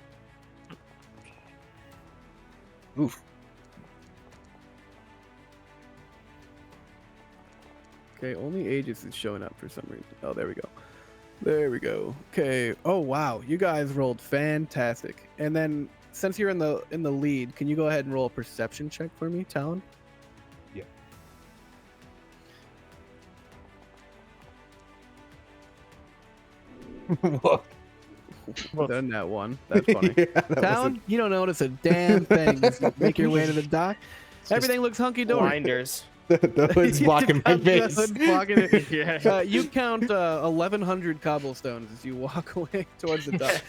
Oof. Okay, only Aegis is showing up for some reason. Oh, there we go. There we go. Okay. Oh wow, you guys rolled fantastic. And then since you're in the lead, can you go ahead and roll a perception check for me, Talon? Yeah. Whoa. Done that one. That's funny. Yeah, that Talon, you don't notice a damn thing as you make your way to the dock. Everything looks hunky dory. Blinders. the hood's blocking my face. The hood's blocking it. Yeah. You count 1,100 cobblestones as you walk away towards the dock.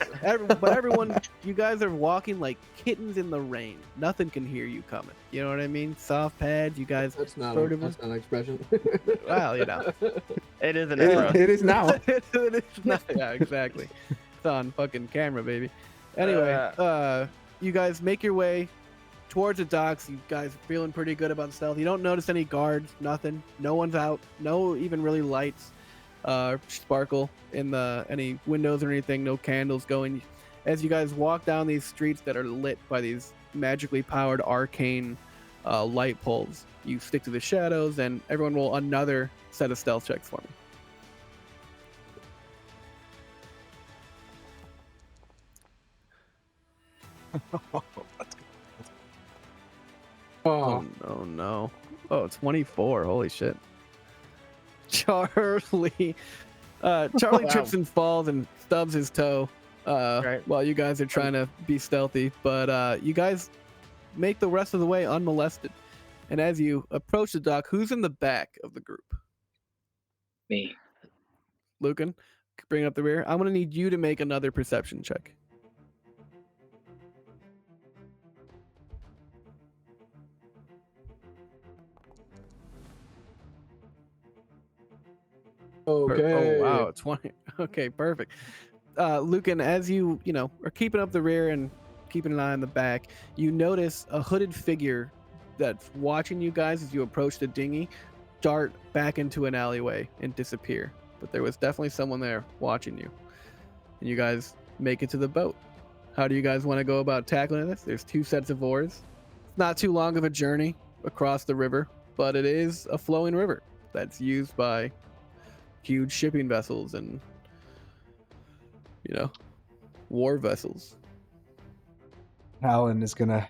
But everyone, you guys are walking like kittens in the rain. Nothing can hear you coming. You know what I mean? Soft pads. You guys. That's not Furtively? an expression. Well, It is an It, Eberron. it is now. It's not, yeah, exactly. It's on fucking camera, baby. Anyway, you guys make your way towards the docks. You guys are feeling pretty good about stealth. You don't notice any guards, nothing. No one's out. No even really lights sparkle in any windows or anything. No candles going. As you guys walk down these streets that are lit by these magically powered arcane light poles, you stick to the shadows, and everyone roll another set of stealth checks for me. Oh, Oh no. Oh, 24. Holy shit. Charlie. Charlie Wow. trips and falls and stubs his toe Right. while you guys are trying to be stealthy. But you guys make the rest of the way unmolested. And as you approach the dock, who's in the back of the group? Me. Lucan, bring up the rear. I'm going to need you to make another perception check. okay. Oh wow, 20. Okay, perfect. Lucan, as you are keeping up the rear and keeping an eye on the back, you notice a hooded figure that's watching you guys as you approach the dinghy dart back into an alleyway and disappear. But there was definitely someone there watching you. And you guys make it to the boat. How do you guys want to go about tackling this? There's 2 sets of oars. It's not too long of a journey across the river, but it is a flowing river that's used by huge shipping vessels and, war vessels. Alan is gonna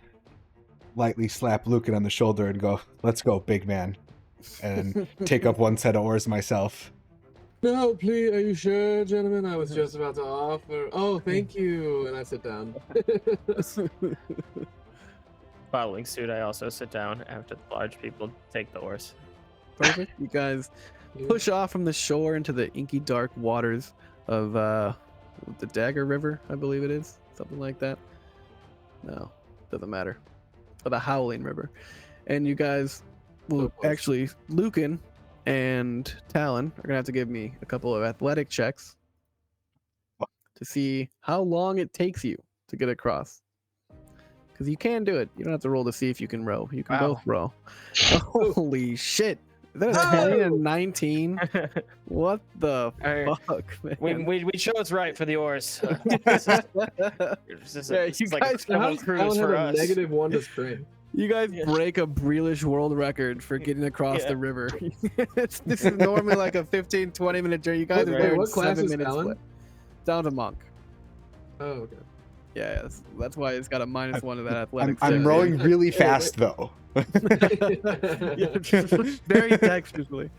lightly slap Lucan on the shoulder and go, "Let's go, big man," and take up 1 set of oars myself. No, please, are you sure, gentlemen? I was just about to offer. Oh, thank you. And I sit down. Following suit, I also sit down after the large people take the oars. Perfect. You guys push off from the shore into the inky dark waters of the Dagger River, I believe it is. Something like that. No, doesn't matter. Or the Howling River. And you guys will actually, Lucan and Talon are gonna have to give me a couple of athletic checks to see how long it takes you to get across. Because you can do it. You don't have to roll to see if you can row. You can both row. Holy shit. Is that a 20 and 19? What the fuck, man? We chose right for the oars. You guys cruise for us. -1 to strength. You guys break a Breelish world record for getting across the river. This is normally like a 15-20 minute journey. You guys are there in 7 minutes. Down to monk. Oh, okay. Yeah, that's why it's got a -1 to that athletics. I'm rowing really fast though. Very dexterously.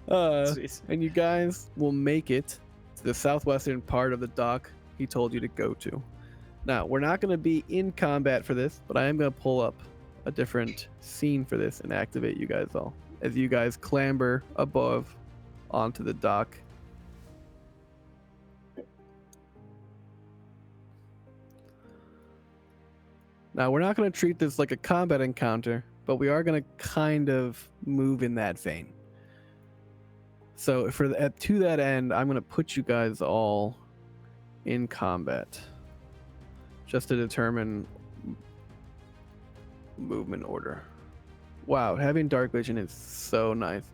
And you guys will make it to the southwestern part of the dock he told you to go to. Now, we're not going to be in combat for this, but I am going to pull up a different scene for this and activate you guys all as you guys clamber above onto the dock. Now, we're not going to treat this like a combat encounter, but we are going to kind of move in that vein. So to that end, I'm going to put you guys all in combat just to determine movement order. Wow, having dark vision is so nice.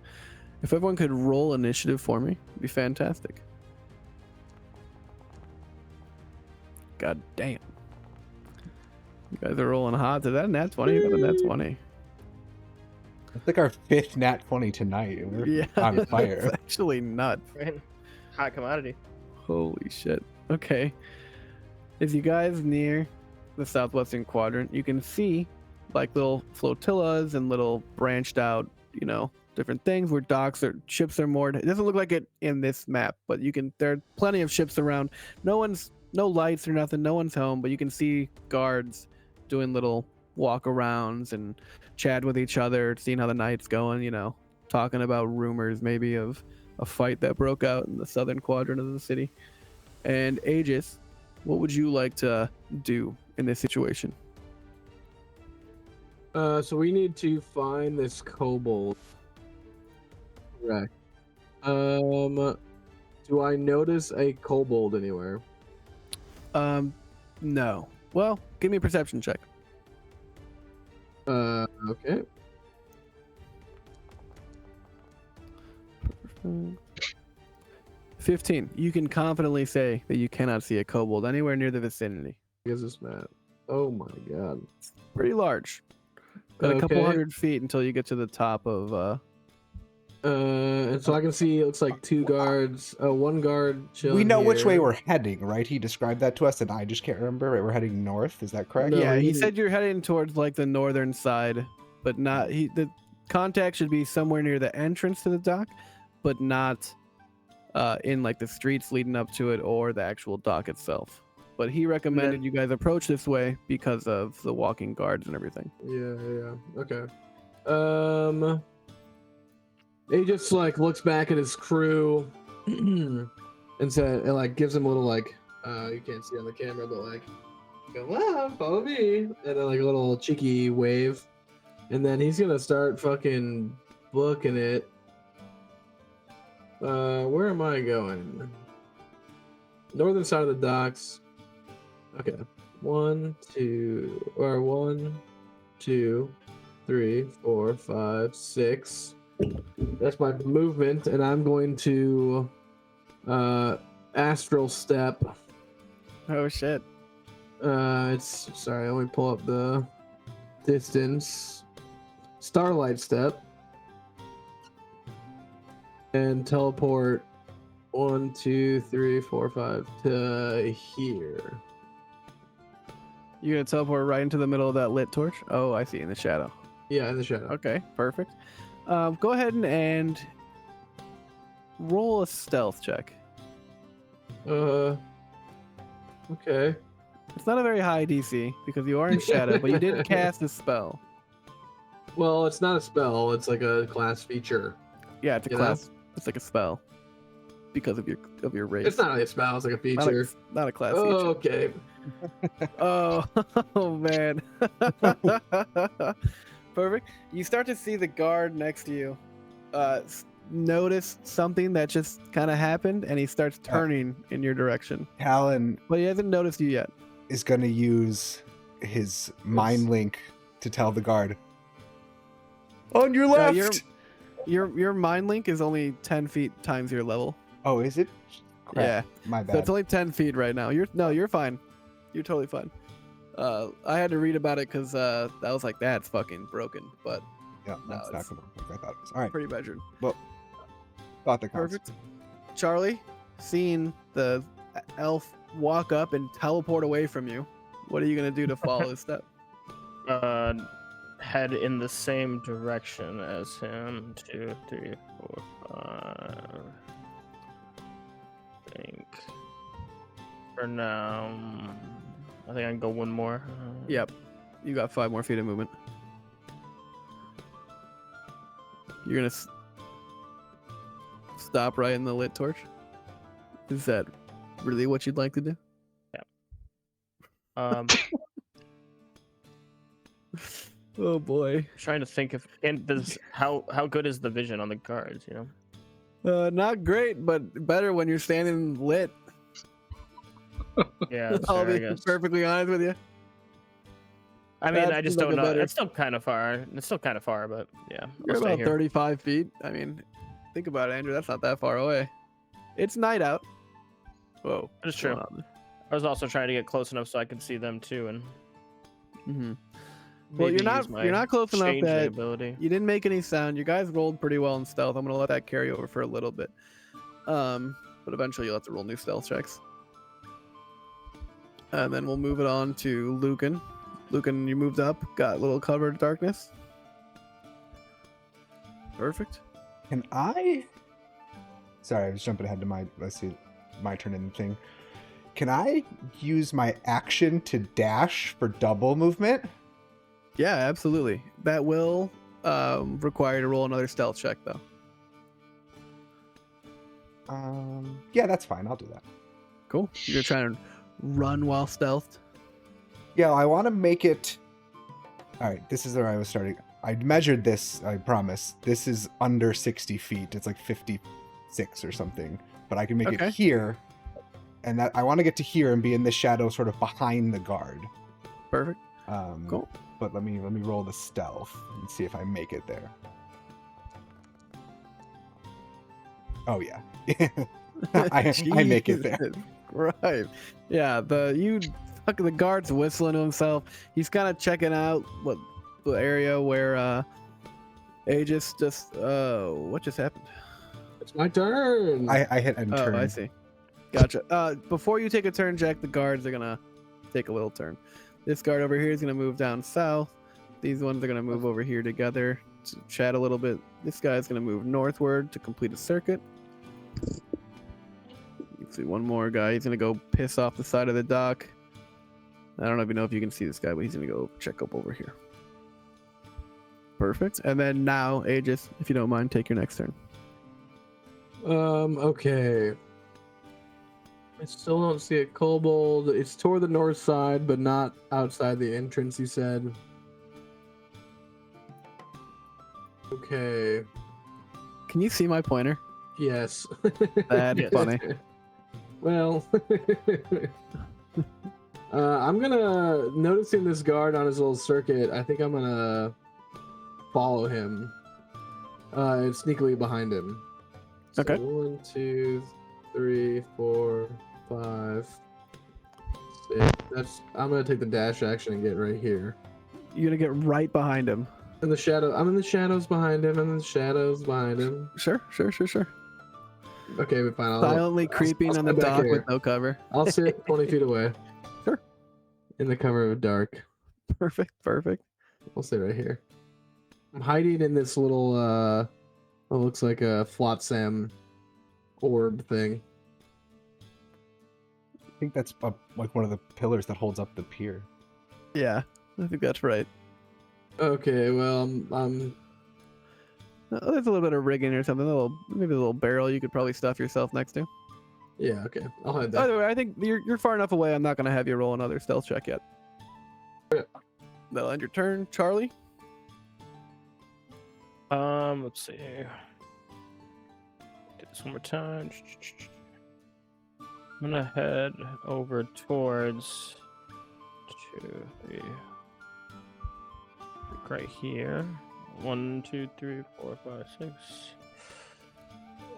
If everyone could roll initiative for me, it'd be fantastic. God damn. You guys are rolling hot. Is that a nat 20? You got a nat 20. It's like our 5th nat 20 tonight. We're on fire. It's actually nuts. Hot commodity. Holy shit. Okay. As you guys near the southwestern quadrant, you can see like little flotillas and little branched out, different things where docks or ships are moored. It doesn't look like it in this map, but there are plenty of ships around. No lights or nothing. No one's home, but you can see guards doing little walk arounds and chat with each other, seeing how the night's going, talking about rumors maybe of a fight that broke out in the southern quadrant of the city. And Aegis, what would you like to do in this situation? So we need to find this kobold. Right. Do I notice a kobold anywhere? No. Well, give me a perception check. Okay. 15. You can confidently say that you cannot see a kobold anywhere near the vicinity. What is this map? Oh my god. It's pretty large. Got a couple hundred feet until you get to the top of and so I can see it looks like 2 guards, 1 guard chilling. We know which here. way we're heading, right? He described that to us and I just can't remember. Right? We're heading north, is that correct? No, yeah, he said you're heading towards like the northern side, but not the contact should be somewhere near the entrance to the dock, but not in like the streets leading up to it or the actual dock itself. But he recommended you guys approach this way because of the walking guards and everything. Yeah. Okay. He just like looks back at his crew and gives him a little you can't see on the camera, but like go, follow me, and then like a little cheeky wave, and then he's gonna start fucking booking it. Where am I going? Northern side of the docks. Okay. 1, 2, or 1, 2, 3, 4, 5, 6. That's my movement, and I'm going to astral step. Oh shit. It's sorry. Let me pull up the distance. Starlight step and teleport 1, 2, 3, 4, 5 to here. You're gonna teleport right into the middle of that lit torch? Oh, I see, in the shadow. Yeah, in the shadow. Okay, perfect. Go ahead and roll a stealth check. Okay. It's not a very high DC because you are in shadow, but you did cast a spell. Well, it's not a spell. It's like a class feature. Yeah, it's a You know? class. It's like a spell because of your race. It's not really a spell. It's like a feature. Not a class Oh, feature. okay. Oh man. Perfect. You start to see the guard next to you notice something that just kind of happened, and he starts turning in your direction. Talon But he hasn't noticed you yet. is going to use his mind link to tell the guard. On your left! Your mind link is only 10 feet times your level. Oh, is it? Crap. Yeah. My So bad. it's only 10 feet right now. You're fine. You're totally fine. I had to read about it because I was like, that's fucking broken, but Yeah, no, that's not it's going to work like I thought it was. All right. pretty measured. Well, thought that counts. Perfect. Charlie, seeing the elf walk up and teleport away from you, what are you gonna do to follow his step? Head in the same direction as him. 2, 3, 4, 5. I think for now, I think I can go one more. Yep. You got 5 more feet of movement. You're gonna stop right in the lit torch? Is that really what you'd like to do? Um, Oh boy. trying to think if how good is the vision on the guards? You know. Not great, but better when you're standing lit. Yeah, that's I'll fair, I be guess. perfectly honest with you. I mean, That I just seems like don't a know. better- It's still kind of far. It's still kind of far, but yeah, You're I'll stay about here. 35 feet. I mean, think about it, Andrew. That's not that far away. It's night out. Whoa. That is true. I was also trying to get close enough so I could see them too, and Mm-hmm. Well, maybe you're use my not close enough change that ability. you didn't make any sound. You guys rolled pretty well in stealth. I'm gonna let that carry over for a little bit. But eventually you'll have to roll new stealth checks. And then we'll move it on to Lucan. Lucan, you moved up, got a little covered darkness. Perfect. Can I? Sorry, I was jumping ahead to my turn in the thing. Can I use my action to dash for double movement? Yeah, absolutely. That will require you to roll another stealth check, though. Yeah, that's fine. I'll do that. Cool. You're trying to run while stealthed. Yeah, I want to make it. All right, this is where I was starting. I measured this. I promise. This is under 60 feet. It's like 56 or something. But I can make Okay. it here, and that I want to get to here and be in the shadow, sort of behind the guard. Perfect. Cool. But let me roll the stealth and see if I make it there. Oh yeah, I make it there. Jesus. Right. Yeah. The guard's whistling to himself. He's kind of checking out what the area where Aegis just. What just happened? It's my turn. I hit end turn. Oh, I see. Gotcha. Before you take a turn, Jack, the guards are gonna take a little turn. This guard over here is gonna move down south. These ones are gonna move over here together to chat a little bit. This guy's gonna move northward to complete a circuit. Let's see, one more guy. He's gonna go piss off the side of the dock. I don't even know if you can see this guy, but he's gonna go check up over here. Perfect. And then now, Aegis, if you don't mind, take your next turn. Okay. I still don't see a kobold. It's toward the north side, but not outside the entrance, you said. Okay. Can you see my pointer? Yes. That's Yes. funny. Well, I'm gonna noticing this guard on his little circuit. I think I'm gonna follow him and sneakily behind him. So Okay. 1, 2, 3, 4, 5, 6. I'm gonna take the dash action and get right here. You're gonna get right behind him. In the shadow. I'm in the shadows behind him. I'm in the shadows behind him. Sure. Okay, we fine. Silently creeping on the sit back dock here. with no cover. I'll sit 20 feet away. Sure. In the cover of dark. Perfect. I'll sit right here. I'm hiding in this little what looks like a flotsam orb thing. I think that's like one of the pillars that holds up the pier. Yeah, I think that's right. Okay, well, There's a little bit of rigging or something. Maybe a little barrel you could probably stuff yourself next to. yeah, okay. I'll hide that. By the way, I think you're far enough away. I'm not gonna have you roll another stealth check yet. Okay. That'll end your turn, Charlie. Let's see. Do this one more time. I'm gonna head over towards 2, 3. Right here. 1, 2, 3, 4, 5, 6.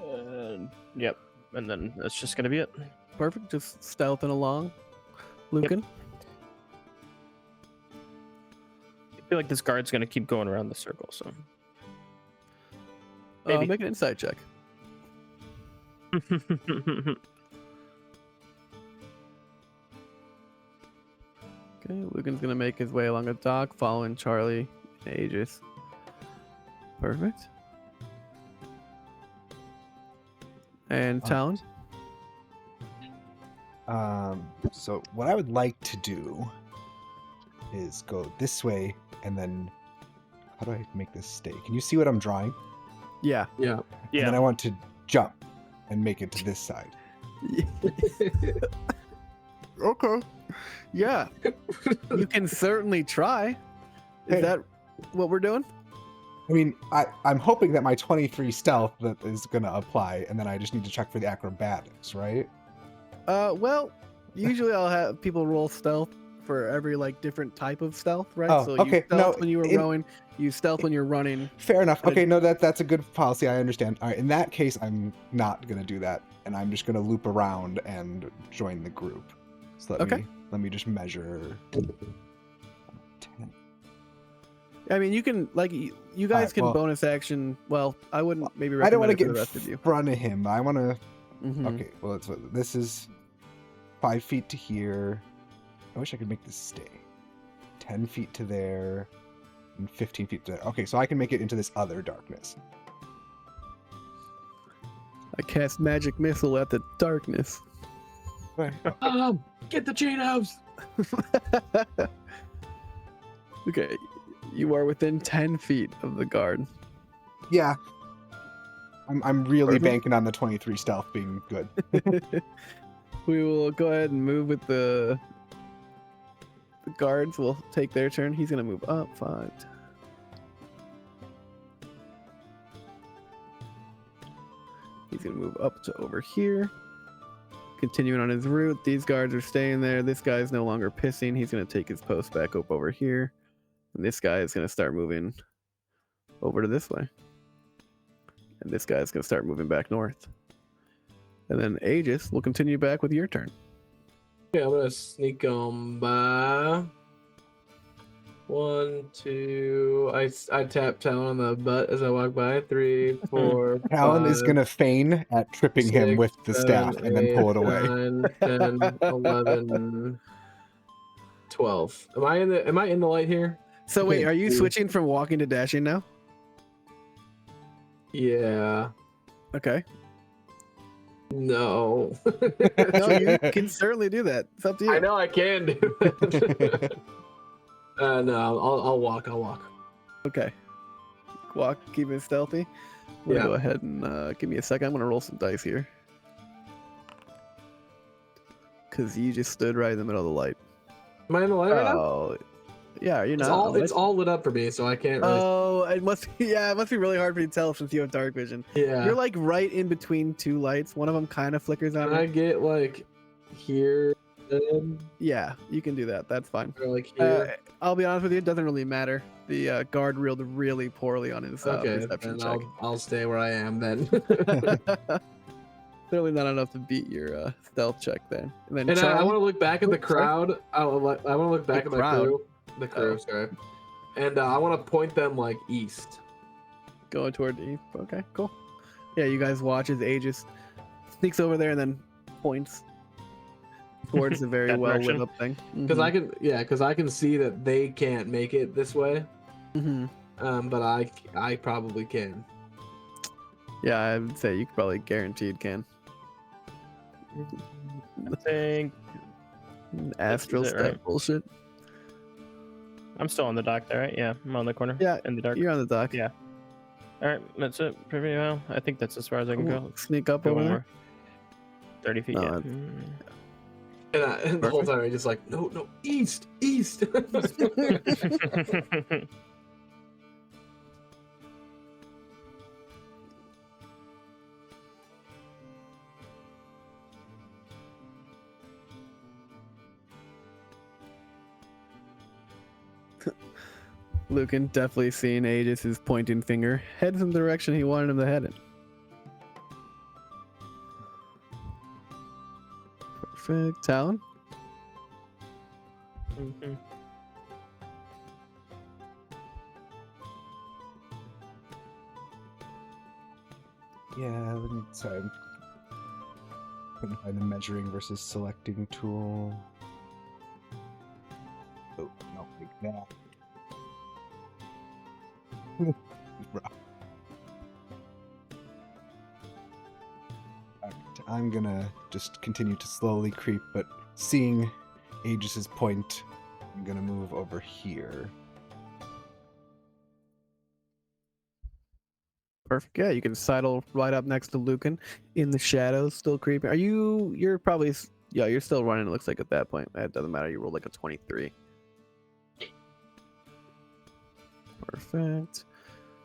And yep. And then that's just gonna be it. Perfect. Just stealthing along, Lucan. I feel like this guard's gonna keep going around the circle, so maybe. Make an insight check. Okay, Lucan's gonna make his way along the dock, following Charlie and Aegis. Perfect. And Talon. So what I would like to do is go this way, and then how do I make this stay? Can you see what I'm drawing? Yeah. Yeah. And then I want to jump and make it to this side. Okay. Yeah. You can certainly try. Is Hey. that what we're doing? I mean, I'm hoping that my 23 stealth that is going to apply, and then I just need to check for the acrobatics, right? Well, usually I'll have people roll stealth for every like different type of stealth, right? Oh, so okay. you stealth No, when you were rowing, you stealth when you're running. Fair enough. But Okay, no, that's a good policy. I understand. All right, in that case, I'm not going to do that, and I'm just going to loop around and join the group. So let me just measure. 10. I mean, you can like you guys Alright, can well- bonus action. Well, I wouldn't maybe I don't recommend want to it get for in the rest of you. front of him. I want to. Mhm. Okay, well, this is 5 feet to here. I wish I could make this stay. 10 feet to there, and 15 feet to there. Okay, so I can make it into this other darkness. I cast magic missile at the darkness. Right. Get the Cheetos! Okay, you are within 10 feet of the guard. Yeah. I'm really Perfect. banking on the 23 stealth being good. We will go ahead and move with the guards. Will take their turn. He's gonna move up 5. He's gonna move up to over here. Continuing on his route. These guards are staying there. This guy's no longer pissing. He's gonna take his post back up over here. And this guy is gonna start moving over to this way. And this guy's gonna start moving back north. And then Aegis will continue back with your turn. Yeah, I'm gonna sneak on by. 1, 2. I tap Talon on the butt as I walk by. 3, 4. Talon is 5, going to feign at tripping him 6, with the staff 7, and then pull it 8, away. 9, 10, 11, 12. Am I in the light here? So wait, Okay, are you cool. switching from walking to dashing now? Yeah. Okay. No. No, you can certainly do that. It's up to you. I know I can do that. No, I'll walk. Okay. Walk, keep it stealthy. I'm gonna Yeah. go ahead and give me a second. I'm gonna roll some dice here. Cause you just stood right in the middle of the light. Am I in the light right now? Oh, yeah. You're It's not. it's all lit up for me, so I can't really. Oh, it must. Yeah, it must be really hard for you to tell since you have dark vision. Yeah. You're like right in between two lights. One of them kind of flickers on. Can I get like here Yeah, you can do that. That's fine. Or like here. I'll be honest with you, it doesn't really matter. The guard reeled really poorly on his Okay, perception then check. I'll stay where I am then. Certainly not enough to beat your stealth check then. And then And I Charlie, want to look back at the Oh, sorry. crowd. I want to look back at my crowd? crew. The crew, sorry. And I want to point them like east. going toward the east. Okay, cool. Yeah, you guys watch as Aegis sneaks over there and then points towards the very That well lit direction? up thing. Because I can see that they can't make it this way. Mhm. But I probably can. Yeah, I would say you probably guaranteed can. I think Astral it, step right? bullshit. I'm still on the dock there, right? Yeah, I'm on the corner. Yeah, in the dark. You're on the dock. Yeah. All right, that's it. Pretty well. I think that's as far as I can go. Sneak up Go over one there. more. 30 feet. No, Yeah. And the whole time I'm just like, no, east. Lucan, definitely seeing Aegis' pointing finger, heads in the direction he wanted him to head in. Perfect. Talon? Mhm. Yeah, let me sorry. Couldn't find the measuring versus selecting tool. Oh, no, like that. Alright, I'm gonna just continue to slowly creep, but seeing Aegis's point, I'm gonna move over here. Perfect. Yeah, you can sidle right up next to Lucan in the shadows, still creeping. You're probably, yeah, you're still running, it looks like at that point. It doesn't matter, you rolled like a 23. Perfect.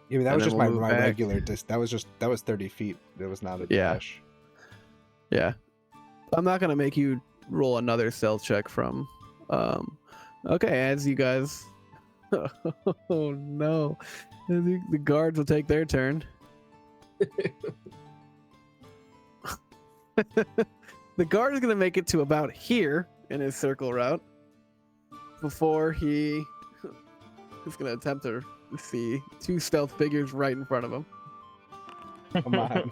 Yeah, but that And was then just we'll move my back. regular that was 30 feet. That was not a Yeah. dash. Yeah. I'm not gonna make you roll another stealth check from okay, as you guys oh no. The guards will take their turn. The guard is gonna make it to about here in his circle route before he is gonna attempt to see two stealth figures right in front of him. Come on.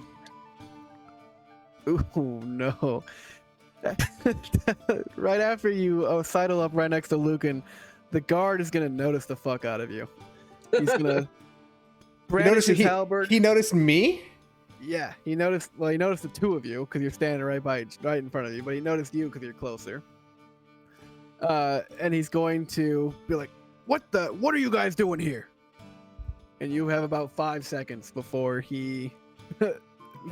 Ooh, no. Right after you sidle up right next to Lucan, the guard is going to notice the fuck out of you. He's going to brandish his halberd. He noticed me? Yeah, he noticed the two of you because you're standing right in front of you, but he noticed you because you're closer. And he's going to be like, what are you guys doing here? And you have about 5 seconds before he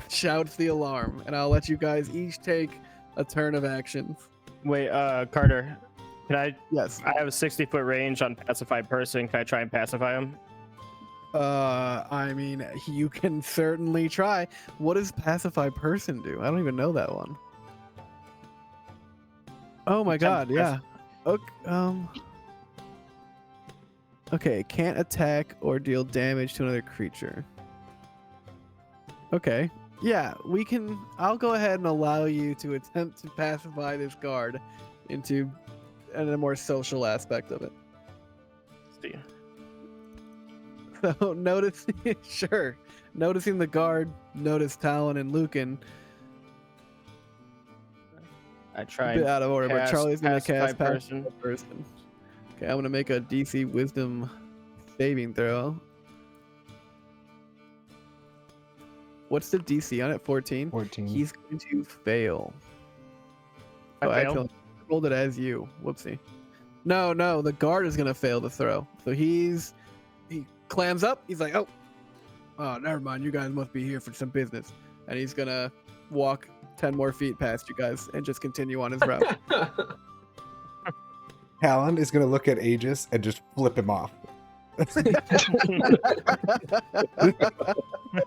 shouts the alarm, and I'll let you guys each take a turn of actions. Wait, Carter, can I? Yes. I have a 60-foot range on pacified person. Can I try and pacify him? I mean, you can certainly try. What does pacify person do? I don't even know that one. Oh my god, yeah. Okay, can't attack or deal damage to another creature. Okay. Yeah, I'll go ahead and allow you to attempt to pacify this guard into a more social aspect of it. See. So noticing the guard, notice Talon and Lucan. I try A bit and out of order, but cast Charlie's gonna pacify cast person. Pacify person. Okay, I'm gonna make a DC Wisdom saving throw. What's the DC on it? 14. 14. He's going to fail. I failed? Actually, I rolled it as you. Whoopsie. No, the guard is gonna fail the throw. So he clams up. He's like, oh, never mind. You guys must be here for some business, and he's gonna walk 10 more feet past you guys and just continue on his route. Talon is gonna look at Aegis and just flip him off.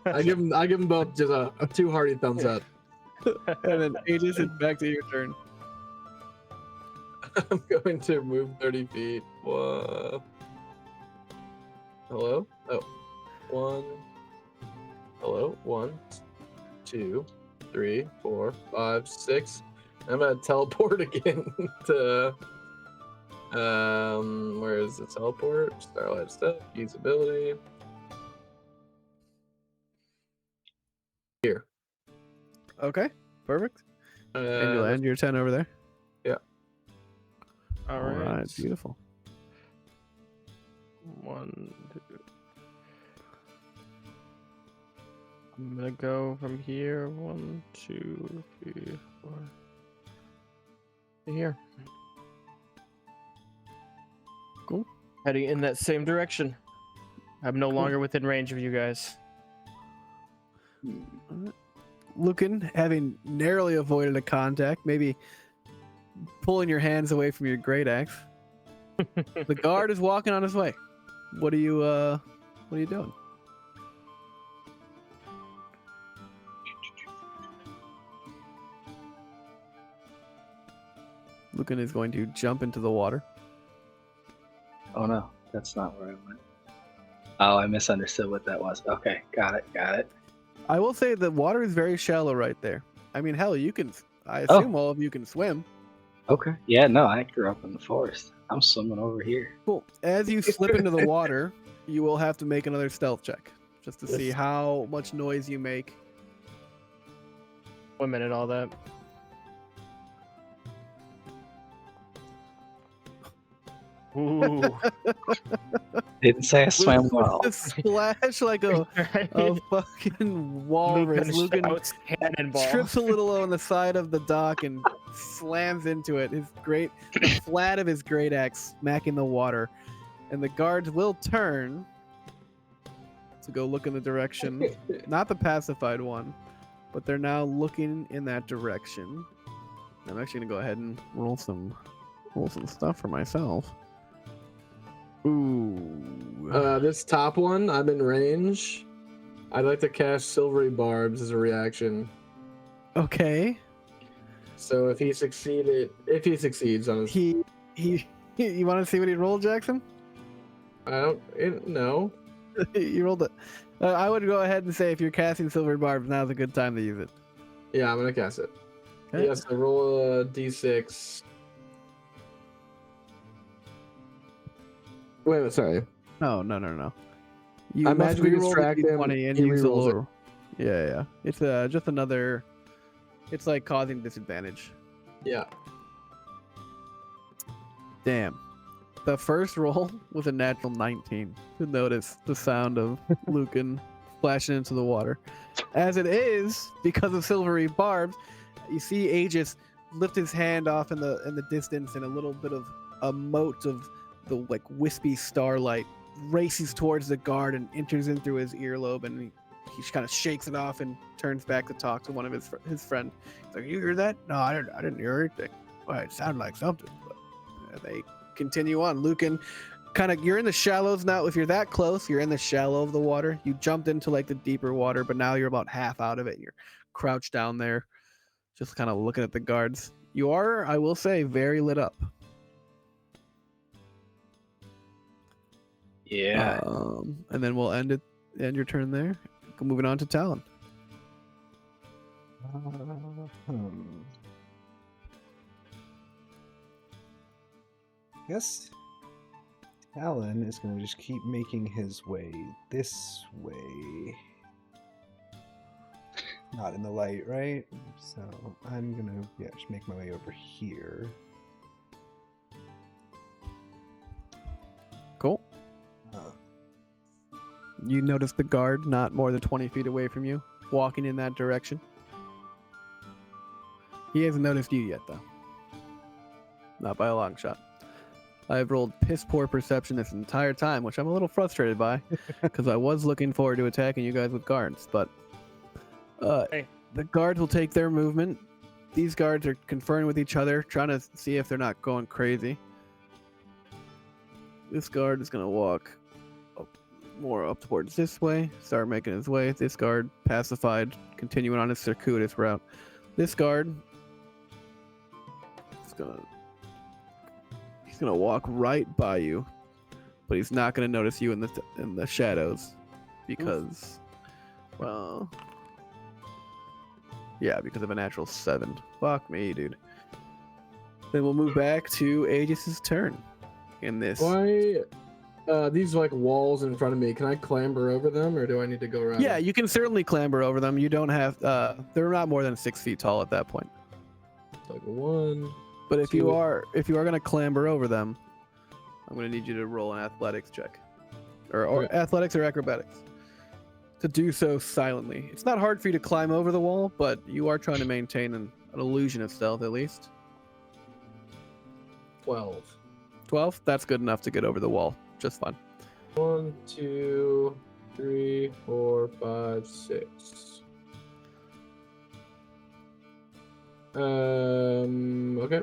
I give them both just a two hearty thumbs up. And then Aegis, it's back to your turn. I'm going to move 30 feet. Whoa. Hello? Oh. One. Hello? 1, 2, 3, 4, 5, 6. I'm gonna teleport again to where is the teleport? Starlight stuff, use ability. Here. Okay, perfect. And you'll Uh, end your 10 over there. All right. Beautiful. 1, 2. I'm gonna go from here. 1, 2, 3, 4. To here. Cool. Heading in that same direction. I'm no longer within range of you guys. Lucan, having narrowly avoided a contact, maybe pulling your hands away from your great axe. The guard is walking on his way. What are you doing? Lucan is going to jump into the water. Oh no, that's not where I went. Oh, I misunderstood what that was. Okay, got it. I will say the water is very shallow right there. I mean, hell, I Oh. assume all of you can swim. Okay. Yeah, no, I grew up in the forest. I'm swimming over here. Cool. As you slip into the water, you will have to make another stealth check just to see how much noise you make. 1 minute, all that. Ooh. Didn't say I swam With well. the splash like a fucking walrus. Lucan shouts cannonball. trips a little on the side of the dock and slams into it. The flat of his great axe smacking the water, and the guards will turn to go look in the direction, not the pacified one, but they're now looking in that direction. I'm actually gonna go ahead and roll some stuff for myself. Ooh. this top one, I'm in range. I'd like to cast Silvery Barbs as a reaction. Okay. So if he succeeds on his, You want to see what he rolled, Jackson? I don't know. You rolled it. I would go ahead and say if you're casting Silver Barbs, now's a good time to use it. Yeah, I'm gonna cast it. Okay. Yes, I roll a d6. Wait, sorry. No. You I must magically re-roll the distract him, D20 and he use the re-rolls it. lower. Yeah. It's just another. It's like causing disadvantage. Yeah. Damn. The first roll was a natural 19. To notice the sound of Lucan splashing into the water. As it is, because of Silvery Barbs, you see Aegis lift his hand off in the distance, and a little bit of a mote of the like wispy starlight races towards the guard and enters in through his earlobe, and he kind of shakes it off and turns back to talk to one of his friend. He's like, "You hear that? No, I didn't hear anything. Well, it sounded like something." But they continue on. Lucan, you're in the shallows now. If you're that close, you're in the shallow of the water. You jumped into like the deeper water, but now you're about half out of it. You're crouched down there, just kind of looking at the guards. You are, I will say, very lit up. Yeah. And then we'll end your turn there. Moving on to Talon. Guess Talon is going to just keep making his way this way. Not in the light, right? So I'm going to just make my way over here. Cool. You notice the guard not more than 20 feet away from you, walking in that direction. He hasn't noticed you yet, though. Not by a long shot. I've rolled piss poor perception this entire time, which I'm a little frustrated by, because I was looking forward to attacking you guys with guards. But Hey. The guards will take their movement. These guards are conferring with each other, trying to see if they're not going crazy. This guard is going to walk more up towards this way, start making his way. This guard pacified, continuing on his circuitous route. This guard is gonna He's gonna walk right by you, but he's not gonna notice you in the shadows because, well, yeah, because of a natural 7. Fuck me, dude. Then we'll move back to Aegis's turn. In this, Why? These like walls in front of me. Can I clamber over them, or do I need to go around? yeah, them? you can certainly clamber over them. You don't have. They're not more than 6 feet tall at that point. Like 1. But if you 2. are gonna clamber over them, I'm gonna need you to roll an athletics check, or Okay. athletics or acrobatics, to do so silently. It's not hard for you to climb over the wall, but you are trying to maintain an illusion of stealth at least. 12. 12. That's good enough to get over the wall. Just fine. 1, 2, 3, 4, 5, 6. Okay.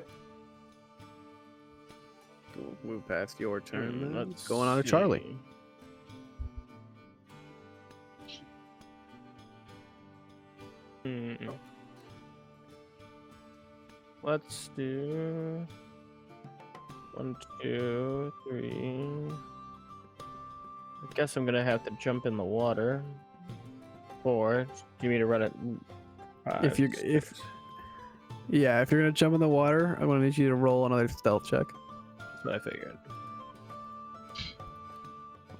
We'll move past your turn. then. Let's Going on to Charlie. see. Let's do 1, 2, 3. I guess I'm gonna have to jump in the water. 4. Do you mean to run it? If you're gonna jump in the water, I'm gonna need you to roll another stealth check. That's what I figured.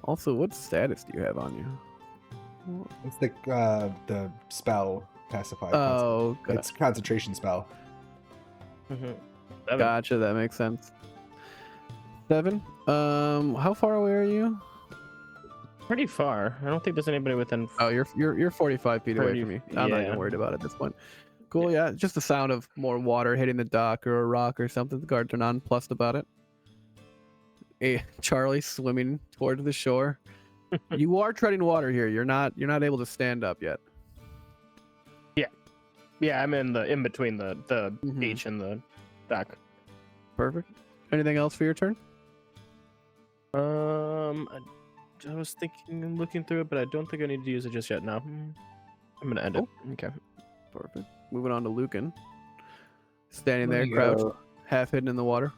Also, what status do you have on you? It's the spell pacify. Oh, good. It's concentration spell. Mm-hmm. Gotcha. That makes sense. 7. How far away are you? Pretty far. I don't think there's anybody within. Oh, you're 45 feet away 30 from me. I'm not yeah. even worried about it at this point. Cool. Yeah, just the sound of more water hitting the dock or a rock or something. The guards are nonplussed about it. Charlie swimming towards the shore. You are treading water here. You're not able to stand up yet. Yeah, I'm in between the Mhm. beach and the dock. Perfect. Anything else for your turn? I was thinking and looking through it, but I don't think I need to use it just yet. No, I'm gonna end it. Okay. Perfect. Moving on to Lucan. Standing there, I'm gonna crouched, go- half hidden in the water.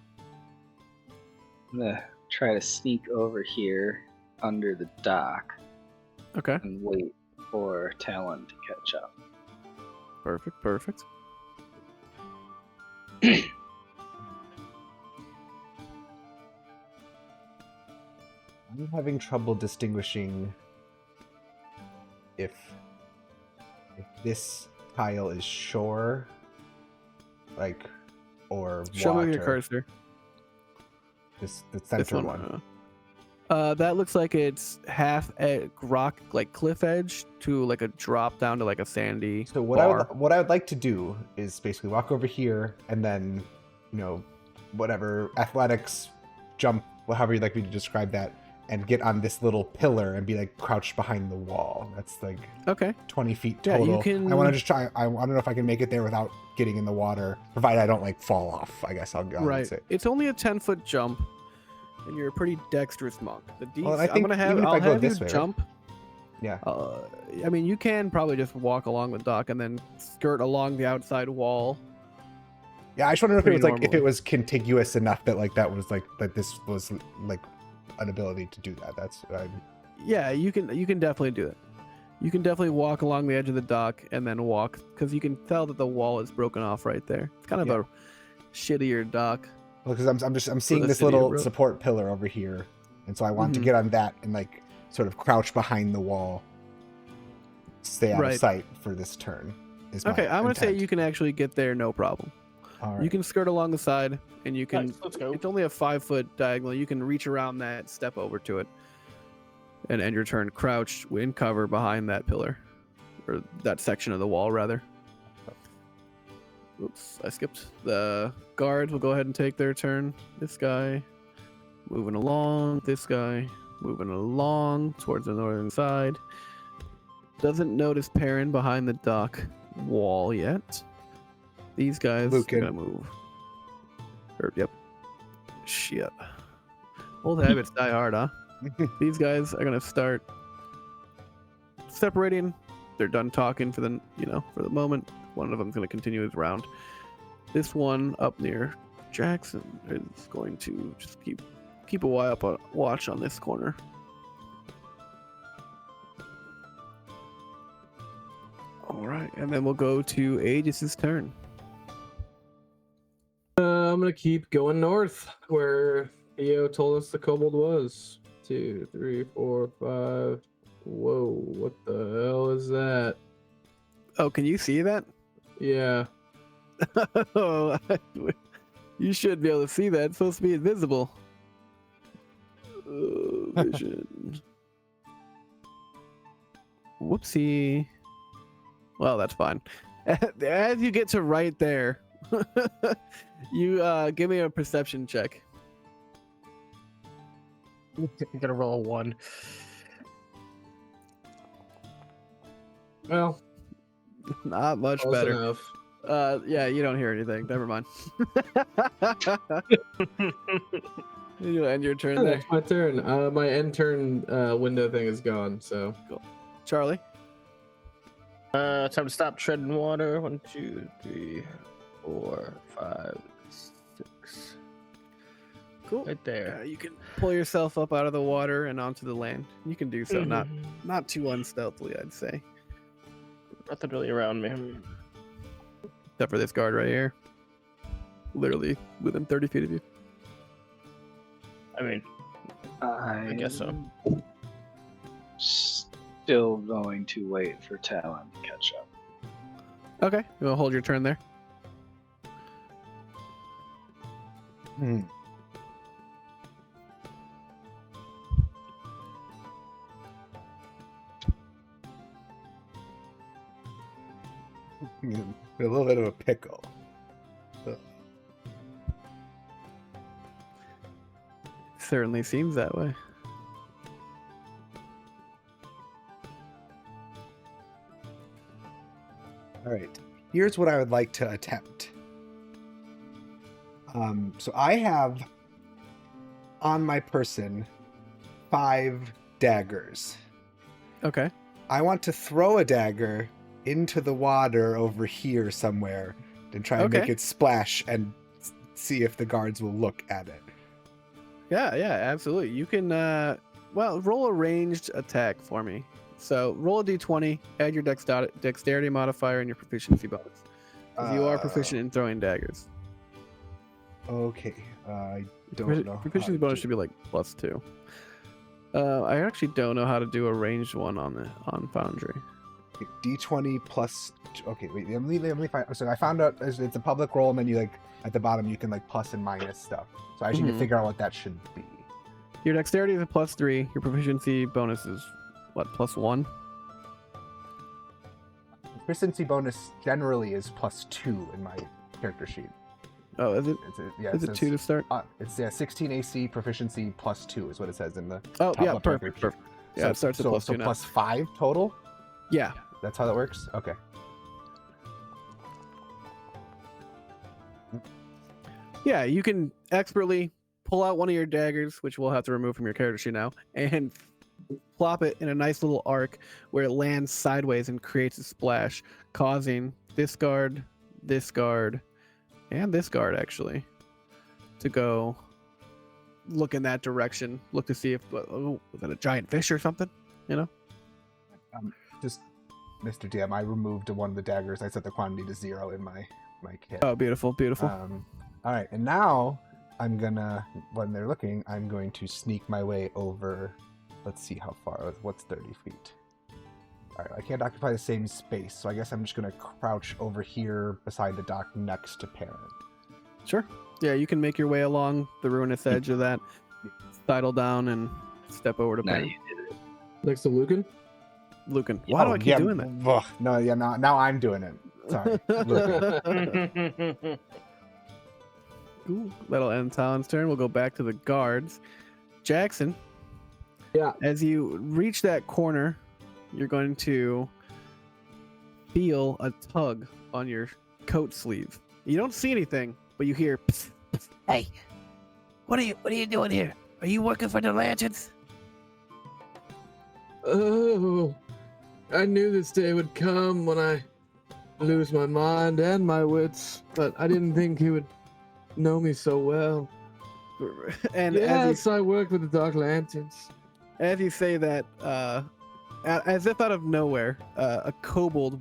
I'm gonna try to sneak over here under the dock Okay. and wait for Talon to catch up. Perfect. Perfect. I'm having trouble distinguishing if this tile is shore, like, or Show water. me your cursor. The This center one. one. That looks like it's half a rock, like cliff edge, to like a drop down to like a sandy So what bar. what I would like to do is basically walk over here and then, whatever athletics, jump, however you'd like me to describe that, and get on this little pillar and be like crouched behind the wall. That's like Okay. 20 feet Yeah, you total. can- I want to just try. I don't know if I can make it there without getting in the water, provided I don't like fall off. I guess I'll go. Right. It's only a 10-foot jump, and you're a pretty dexterous monk. The Well, I I'm think gonna have. even if I'll I go have you this way, right? jump. Yeah. I mean, you can probably just walk along the dock and then skirt along the outside wall. Yeah, I just want to know if it Pretty was like if normally. it was contiguous enough that like that was like that this was like an ability to do that. That's Yeah, you can definitely do it. You can definitely walk along the edge of the dock and then walk, because you can tell that the wall is broken off right there. It's kind of Yeah. a shittier dock. because I'm seeing the this city little of Ro- support pillar over here, and so I want to Mhm. get on that and like sort of crouch behind the wall, stay out Right. of sight for this turn. Is my Okay, I'm gonna say intent. you can actually get there no problem. All right. You can skirt along the side, and you can. Nice, let's go. It's only a 5-foot diagonal. You can reach around that, step over to it, and end your turn crouched in cover behind that pillar, or that section of the wall rather. Oops, I skipped. The guards will go ahead and take their turn. This guy moving along. This guy moving along towards the northern side. Doesn't notice Perrin behind the dock wall yet. These guys Lucan. are gonna move. Yep. Shit. Old habits die hard, huh? These guys are gonna start separating. They're done talking for the moment. One of them's gonna continue his round. This one up near Jackson is going to just keep a watch on this corner. All right, and then we'll go to Aegis's turn. I'm gonna keep going north where Theo told us the kobold was. 2, 3, 4, 5. Whoa, what the hell is that? Oh, can you see that? Yeah. Oh, you should be able to see that. It's supposed to be invisible. Vision. Whoopsie. Well, that's fine. As you get to right there, you give me a perception check. I'm gonna roll a 1. Well, Not much close better. enough. Yeah, you don't hear anything. Never mind. You end your turn Oh, there. that's my turn. My end turn window thing is gone, so. Charlie. Time to stop treading water. 1, 2, 3, 4, 5, 6. Cool. Right there. You can pull yourself up out of the water and onto the land. You can do so, Mhm. not too unstealthily, I'd say. Nothing really around me. Except for this guard right here. Literally within 30 feet of you. I mean, I guess so. Still going to wait for Talon to catch up. Okay, you want to hold your turn there? Hmm. A little bit of a pickle. Certainly seems that way. All right. Here's what I would like to attempt. So I have on my person 5 daggers. Okay. I want to throw a dagger into the water over here somewhere and try and make Okay. it splash and see if the guards will look at it. Yeah, absolutely. You can, roll a ranged attack for me. So roll a d20, add your dexterity modifier and your proficiency bonus. 'Cause you are proficient in throwing daggers. Okay. I don't know. how Proficiency to bonus do- should be like +2. I actually don't know how to do a ranged one on Foundry. D20 plus. Okay, wait. Let me find. So I found out it's a public roll, and then you at the bottom you can plus and minus stuff. So I just need to Mhm. figure out what that should be. Your dexterity is a +3. Your proficiency bonus is what, +1? Proficiency bonus generally is +2 in my character sheet. Oh, is it? It Is it says, 2 to start? It's 16 AC proficiency +2 is what it says in the. Oh, top yeah, left character perfect. sheet. Perfect. Yeah, it starts at +2 so now. +5 total. Yeah. That's how that works. Okay. Yeah, you can expertly pull out one of your daggers, which we'll have to remove from your character sheet now, and plop it in a nice little arc where it lands sideways and creates a splash, causing this guard, and this guard actually to go look in that direction, look to see if was that a giant fish or something, Just, Mr. DM, I removed one of the daggers. I set the quantity to 0 in my kit. Oh, beautiful. All right, and now I'm gonna, when they're looking, I'm going to sneak my way over. Let's see how far. What's 30 feet? All right, I can't occupy the same space, so I guess I'm just gonna crouch over here beside the dock next to Perrin. Sure. Yeah, you can make your way along the ruinous edge of that, sidle down and step over to Now Perrin. you did it. Next to Lucan? Lucan. Why do I keep doing that? Ugh, no, yeah, now I'm doing it. Sorry. Lucan. Ooh, that'll end Talon's turn. We'll go back to the guards. Jackson. Yeah. As you reach that corner, you're going to feel a tug on your coat sleeve. You don't see anything, but you hear, "Psst, psst, hey, what are you doing here? Are you working for the Lanterns?" Oh, I knew this day would come when I lose my mind and my wits, but I didn't think he would know me so well. And Yes, I work with the Dark Lanterns. as you say that, as if out of nowhere, a kobold,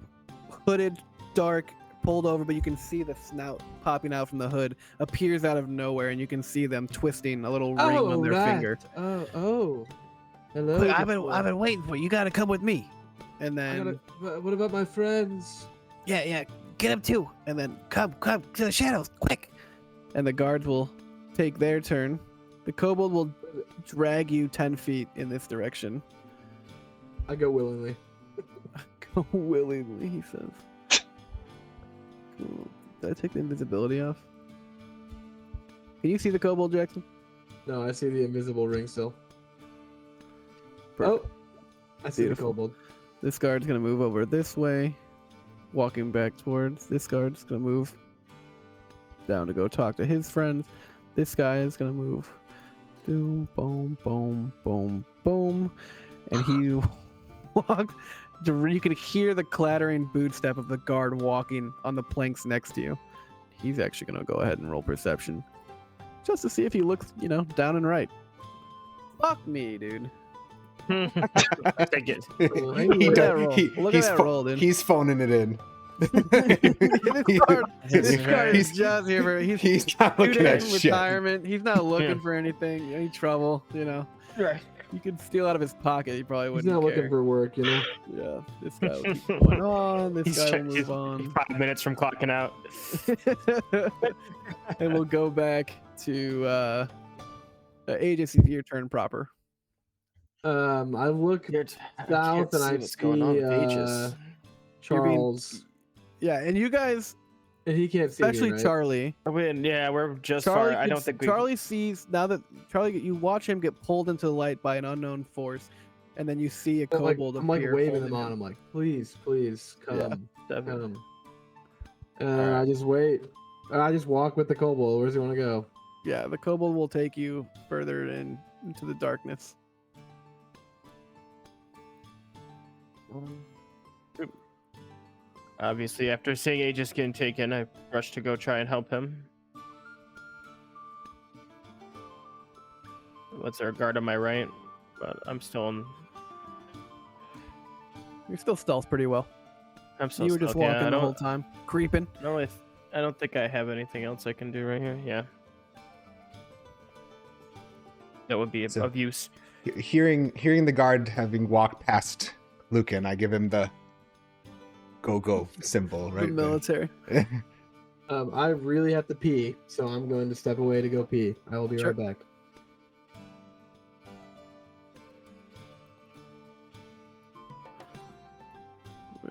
hooded, dark, pulled over, but you can see the snout popping out from the hood, appears out of nowhere, and you can see them twisting a little ring on their finger. Oh. Hello. Quick, I've Before. been waiting for you. You gotta come with me. And then What about my friends? yeah, get him too. And then come to the shadows, quick. And the guards will take their turn. The kobold will drag you 10 feet in this direction. I go willingly. Go willingly, he says. Cool. Did I take the invisibility off? Can you see the kobold, Jackson? No, I see the invisible ring still. Perfect. Oh, I see Beautiful. the kobold. This guard's gonna move over this way, walking back towards. This guard's gonna move down to go talk to his friends. This guy is gonna move. Boom, boom, boom, boom, boom, and he walks. You can hear the clattering boot step of the guard walking on the planks next to you. He's actually gonna go ahead and roll perception, just to see if he looks, down and right. Fuck me, dude. Take it. He Look at that does- roll. he- Look at he's that pho- roll, dude. He's phoning it in. This guy is He's- just here for He's not 2 looking days at in shit. retirement. He's not looking Yeah. for anything, any trouble. Right. You could steal out of his pocket. He probably He's wouldn't not looking care. for work, Yeah, this guy will keep going on. This He's, guy will he's move on, 5 minutes from clocking out. and we'll go back to Aegis. Your turn proper. I look south and I see Charles, Yeah, and you guys, and he can't see me, especially right? Charlie. Yeah, we're just Charlie, far. I don't think we. Charlie sees now that Charlie, you watch him get pulled into the light by an unknown force, and then you see a I'm like, kobold I'm like appear waving holding them on. him. I'm like, please, come, Yeah. Definitely. come. And I just wait. I just walk with the kobold. Where's he want to go? Yeah, the kobold will take you further into the darkness. Obviously, after seeing Aegis getting taken, I rushed to go try and help him. What's there, a guard on my right? But I'm still in. You're still stealth pretty well. I'm still. You were just stealth, yeah, walking I the don't- whole time, creeping. I don't think I have anything else I can do right here. Yeah. That would be So- of use. Hearing the guard having walked past Lucan, I give him the go symbol, right? The military. there. I really have to pee, so I'm going to step away to go pee. I will be Sure. right back.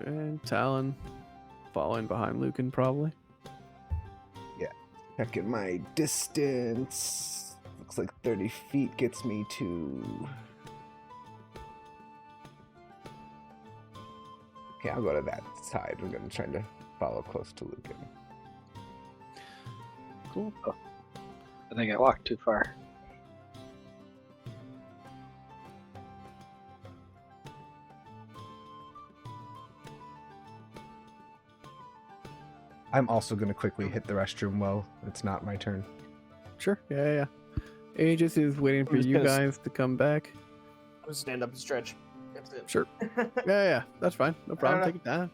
And Talon following behind Lucan, probably. Checking my distance. Looks like 30 feet gets me to. Okay, I'll go to that side. I'm gonna try to follow close to Lucan. Cool. I think I walked too far. I'm also gonna quickly hit the restroom while it's not my turn. Sure. Yeah. Aegis is waiting for I'm just you gonna guys to come back. I'll stand up and stretch. That's it. Sure. Yeah. That's fine. No problem. know. Take it down.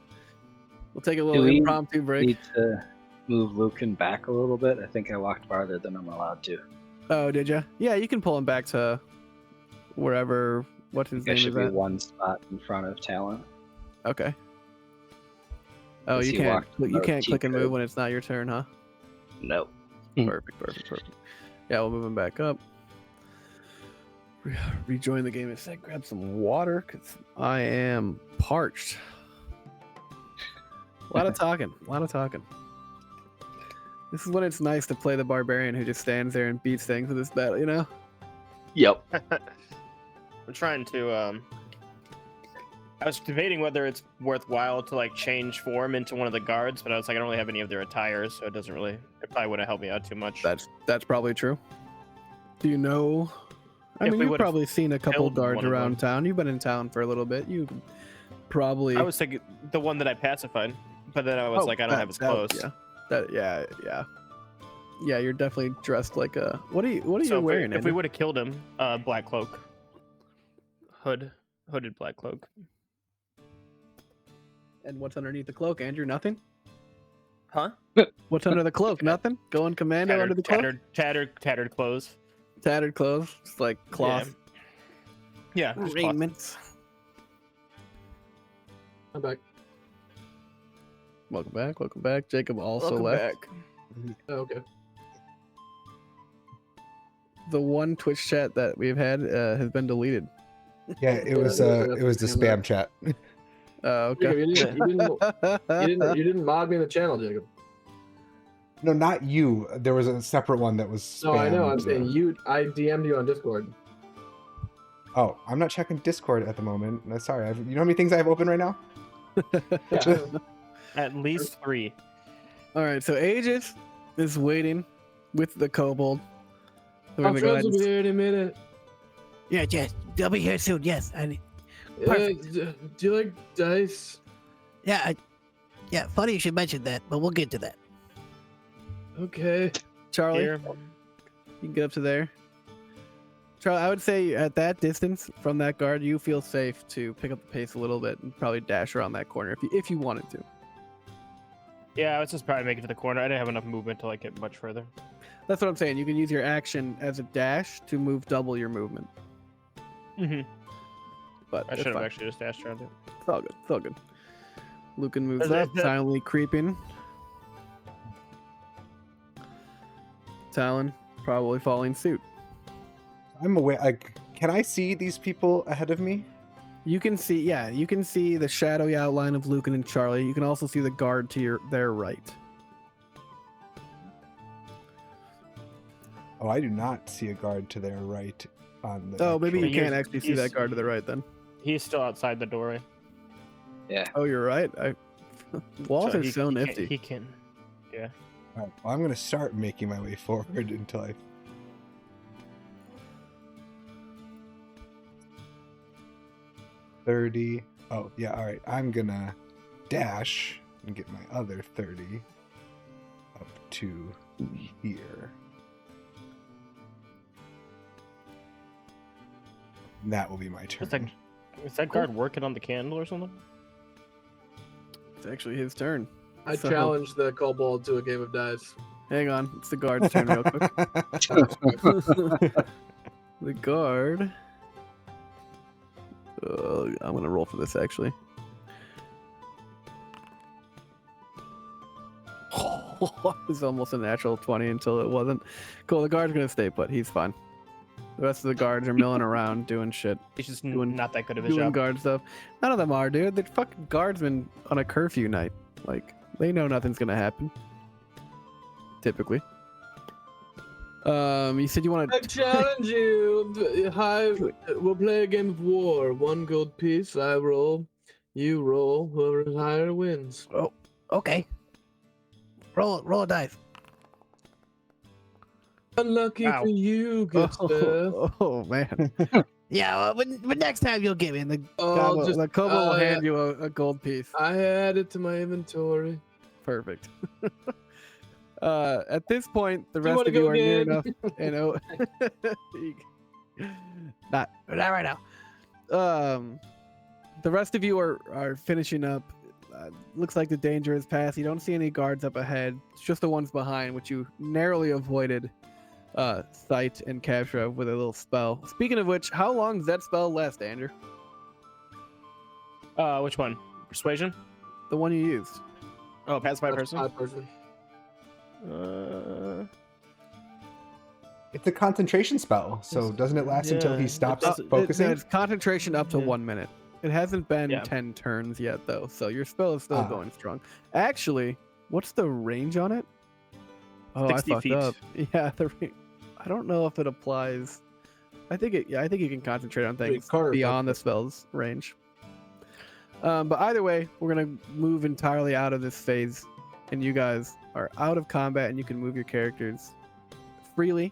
We'll take a little we impromptu break. Need to move Lucan back a little bit. I think I walked farther than I'm allowed to. Oh, did you? Yeah, you can pull him back to wherever. What his I name should is be at? one spot in front of Talon. Okay. Oh, As you he can't. walked You about can't click and move T-code. when it's not your turn, huh? No. Perfect. Yeah, we'll move him back up. Rejoin the game in a sec. Grab some water because I am parched. A lot of talking. This is when it's nice to play the barbarian who just stands there and beats things with his battle, you know? Yep. I'm trying to. I was debating whether it's worthwhile to change form into one of the guards, but I was like, I don't really have any of their attires, so it doesn't really. It probably wouldn't help me out too much. That's probably true. Do you know? I If mean, we you've would've probably seen a couple killed guards one of around them. town. You've been in town for a little bit. You probably. I was thinking the one that I pacified, but then I was Oh, like, I don't have his clothes. Yeah. Yeah. Yeah, you're definitely dressed like a. What are you So wearing? if we Andrew? would have killed him, black cloak, hooded black cloak. And what's underneath the cloak, Andrew? Nothing. Huh? What's under the cloak? Nothing. Going commando under the cloak. Tattered clothes. Tattered clothes, just like cloth Yeah. just cloth. raiments. I'm back. Welcome back. Welcome back. Jacob also Welcome left. back. Oh, okay. The one Twitch chat that we've had has been deleted. Yeah, it was the spam chat. Oh, Jacob, okay. you didn't mod me in the channel, Jacob. No, not you. There was a separate one that was spammed. No, I know. I'm saying you. I DM'd you on Discord. Oh, I'm not checking Discord at the moment. No, sorry. You know how many things I have open right now? Yeah. At least 3. All right, so Aegis is waiting with the kobold. So we're Our gonna go friends ahead will be and- here in a minute. Yeah, yes. They'll be here soon. Yes. Perfect. Do you like dice? Yeah. Yeah. Funny you should mention that, but we'll get to that. Okay. Charlie, Here. you can get up to there. Charlie, I would say at that distance from that guard, you feel safe to pick up the pace a little bit and probably dash around that corner if you wanted to. Yeah, I was just probably make it to the corner. I didn't have enough movement to like get much further. That's what I'm saying. You can use your action as a dash to move double your movement. Mm-hmm. But I it's should have fine. actually just dashed around it. It's all good. It's all good. Lucan moves There's up, that- silently creeping. Talon probably following suit. I'm aware. Like, can I see these people ahead of me? You can see, yeah, you can see the shadowy outline of Lucan and Charlie. You can also see the guard to their right. Oh, I do not see a guard to their right on the. Oh, maybe you But can't he's- actually see he's- that guard to the right then. He's still outside the doorway. Yeah. Oh, you're right. Walls are he- so he can- nifty. He can. Yeah. All right, well, I'm gonna start making my way forward until I. $30. Oh yeah, all right. I'm gonna dash and get my other 30 up to here. And that will be my turn. Is that guard working on the candle or something? It's actually his turn. I So- challenged the kobold to a game of dice. Hang on, it's the guard's turn real quick. The guard. I'm gonna roll for this actually. It's almost a natural 20 until it wasn't. Cool, the guard's gonna stay put. He's fine. The rest of the guards are milling around doing shit, He's just Doing- not that good of his doing job. guard stuff. None of them are, dude. The fucking guardsmen on a curfew night. Like, they know nothing's gonna happen. Typically. You said you want I to. challenge you. Hi, we'll play a game of war. 1 gold piece. I roll. You roll. Whoever is higher wins. Okay. Roll a dice. Unlucky Ow. for you, good stuff. Oh man. Yeah, well, but next time you'll give me the. I'll just, the kobold will uh, hand you a gold piece. I add it to my inventory. Perfect. At this point, the Do you rest wanna of you go are near again? enough. You know, not Not right now. the rest of you are finishing up. Looks like the danger is past. You don't see any guards up ahead. It's just the ones behind, which you narrowly avoided sight and capture of with a little spell. Speaking of which, how long does that spell last, Andrew? Which one? Persuasion? The one you used. Oh, pacify That's person. 5 person. It's a concentration spell, so doesn't it last until he Yeah, stops it does- focusing? It's concentration up to Yeah. 1 minute. It hasn't been Yeah. 10 turns yet, though, so your spell is still Ah. going strong. Actually, what's the range on it? Oh, 60 I fucked feet. up. Yeah, I don't know if it applies. I think you can concentrate on things Carter beyond the spell's range. But either way, we're gonna move entirely out of this phase, and you guys are out of combat, and you can move your characters freely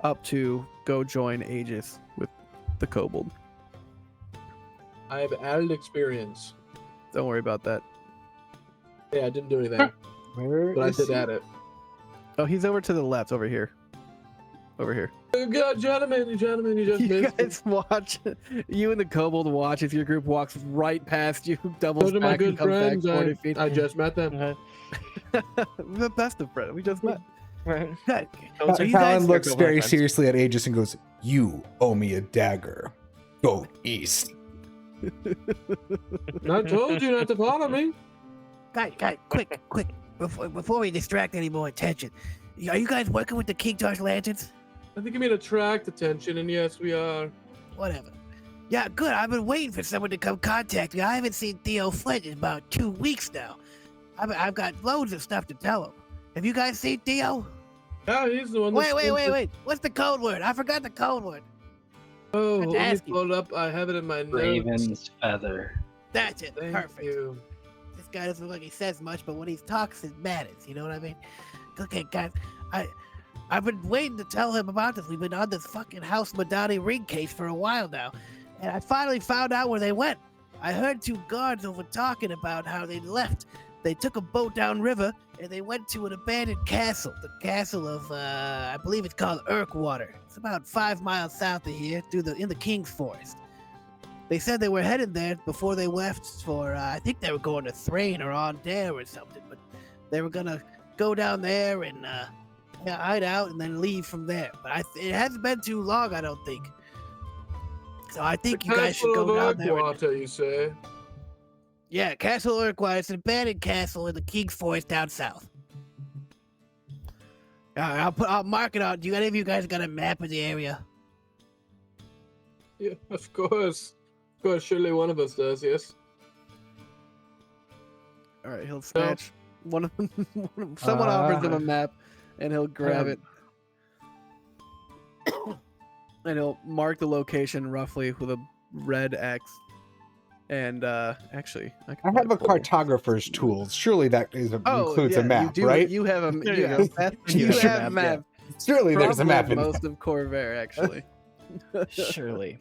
up to go join Aegis with the kobold. I have added experience. Don't worry about that. Yeah, I didn't do anything, Where but I is did he? add it. Oh, he's over to the left, over here. Over here. God, gentlemen, you just You missed. guys watch. You and the kobold watch as your group walks right past you, doubles Those are my back, and good comes friends. back 40 feet. I just met them. The best of friends. We just met. Right. Good. Those are you Talon guys- looks Go very friends. seriously at Aegis and goes, "You owe me a dagger. Go east." I told you not to follow me. Guys, quick. Before we distract any more attention, are you guys working with the King Torch lanterns? I think you mean attract attention, and yes, we are. Whatever. Yeah, good. I've been waiting for someone to come contact me. I haven't seen Theo Flint in about 2 weeks now. I've got loads of stuff to tell him. Have you guys seen Theo? Yeah, he's the one. Wait. What's the code word? I forgot the code word. Oh, Had to let me ask you. pull it up. I have it in my notes. Raven's feather. That's it. Thank Perfect. you. This guy doesn't look like he says much, but when he talks, it matters. You know what I mean? Okay, guys, I've been waiting to tell him about this. We've been on this fucking House Madani ring case for a while now, and I finally found out where they went. I heard 2 guards over talking about how they left. They took a boat downriver and they went to an abandoned castle. The castle of, I believe it's called Urkwater. It's about 5 miles south of here, in the King's Forest. They said they were headed there before they left for, I think they were going to Thrain or On Dare or something, but they were gonna go down there and hide out and then leave from there. But it hasn't been too long, I don't think. So I think you guys should go down there. Water, you say? Yeah, Castle Urquhart. It's an abandoned castle in the King's Forest down south. All right, I'll mark it out. Do any of you guys got a map of the area? Yeah, of course. Of course, surely one of us does. Yes. All right, he'll snatch one of someone offers him a map, and he'll grab it, and he'll mark the location roughly with a red X. And actually, I have a cartographer's tools. Surely that includes a map, you do, right? You have a There you yeah, go. that- You you should have a have, map. Surely there's a Probably map in most of Corvair, actually. Surely.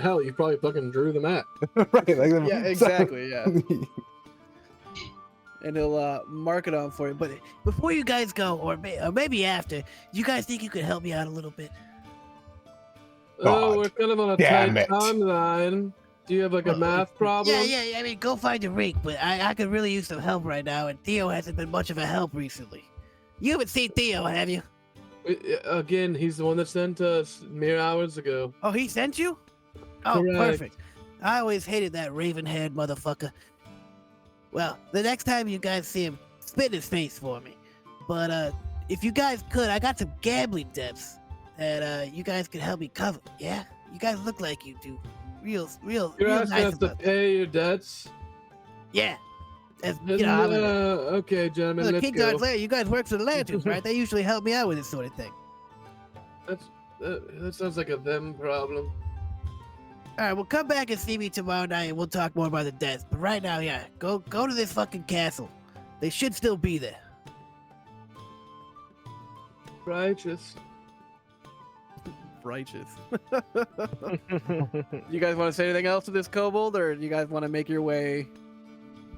Hell, you probably fucking drew the map. right. Like, Yeah, exactly. Yeah, and he'll mark it on for you. But Before you guys go, or maybe after, you guys think you could help me out a little bit? Oh, God we're kind of on a damn tight it. timeline. Do you have like a math problem? Yeah. I mean, go find a ring, but I could really use some help right now, and Theo hasn't been much of a help recently. You haven't seen Theo, have you? Again, he's the one that sent us mere hours ago. Oh, he sent you? Oh, Correct. perfect. I always hated that raven-haired motherfucker. Well, the next time you guys see him, spit in his face for me. But if you guys could, I got some gambling debts that you guys could help me cover. Yeah, you guys look like you do. Real You're real asking nice us to about that. pay your debts. Yeah. As, Then, you know, I'm okay, gentlemen, the let's King go. George Lair, you guys work for the lanterns, right? They usually help me out with this sort of thing. That sounds like a them problem. All right, well, come back and see me tomorrow night, and we'll talk more about the deaths. But right now, yeah, go to this fucking castle. They should still be there. Righteous. righteous. You guys want to say anything else to this kobold, or you guys want to make your way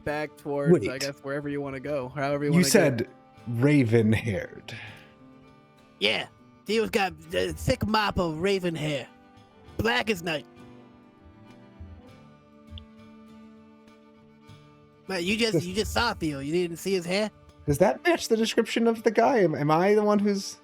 back towards, I Wait. guess, wherever you want to go, however you You want to said raven haired. Yeah, Theo's got a thick mop of raven hair, black as night. But you just saw Theo. You didn't see his hair. Does that match the description of the guy? Am I the one who's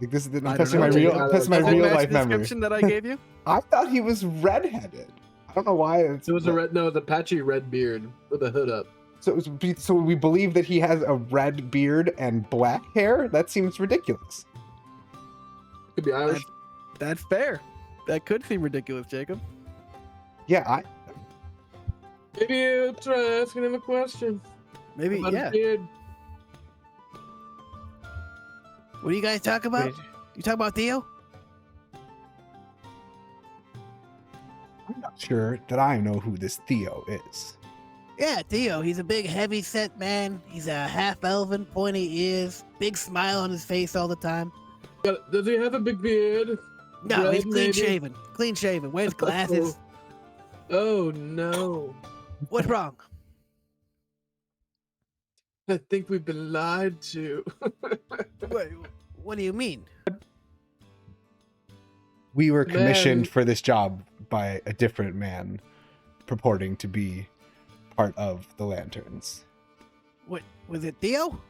like this is the I don't testing my know. real Does testing my Does it real match life the memory? description that I gave you? I thought he was redheaded. I don't know why. It was a patchy red beard with a hood up. So we believe that he has a red beard and black hair. That seems ridiculous. Could be Irish. That's fair. That could seem ridiculous, Jacob. Yeah, Maybe you try asking him a question. Maybe, about his yeah. beard. What do you guys talk about? Wait. You talk about Theo? I'm not sure that I know who this Theo is. Yeah, Theo. He's a big, heavy-set man. He's a half-elven, pointy ears, big smile on his face all the time. Does he have a big beard? No, Red, he's maybe? clean-shaven. Clean-shaven. Wears glasses. Oh no. What's wrong? I think we've been lied to. Wait, what do you mean? We were commissioned Man. for this job by a different man purporting to be part of the Lanterns. What was it, Theo?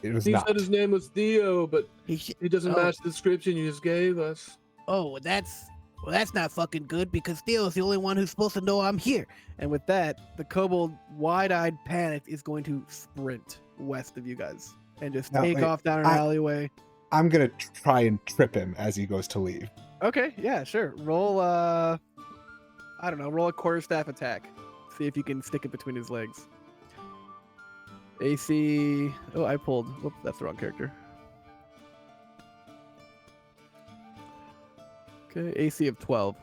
It was He not. said his name was Theo, but He doesn't oh. match the description you just gave us. Oh, well, that's not fucking good because Theo's the only one who's supposed to know I'm here. And with that, the kobold, wide-eyed, panicked, is going to sprint west of you guys and just Now, take wait, off down an I- alleyway. I'm gonna try and trip him as he goes to leave. Okay, yeah, sure. Roll, I don't know, roll a quarterstaff attack. See if you can stick it between his legs. AC. Oh, I pulled. Whoops, that's the wrong character. Okay, AC of 12.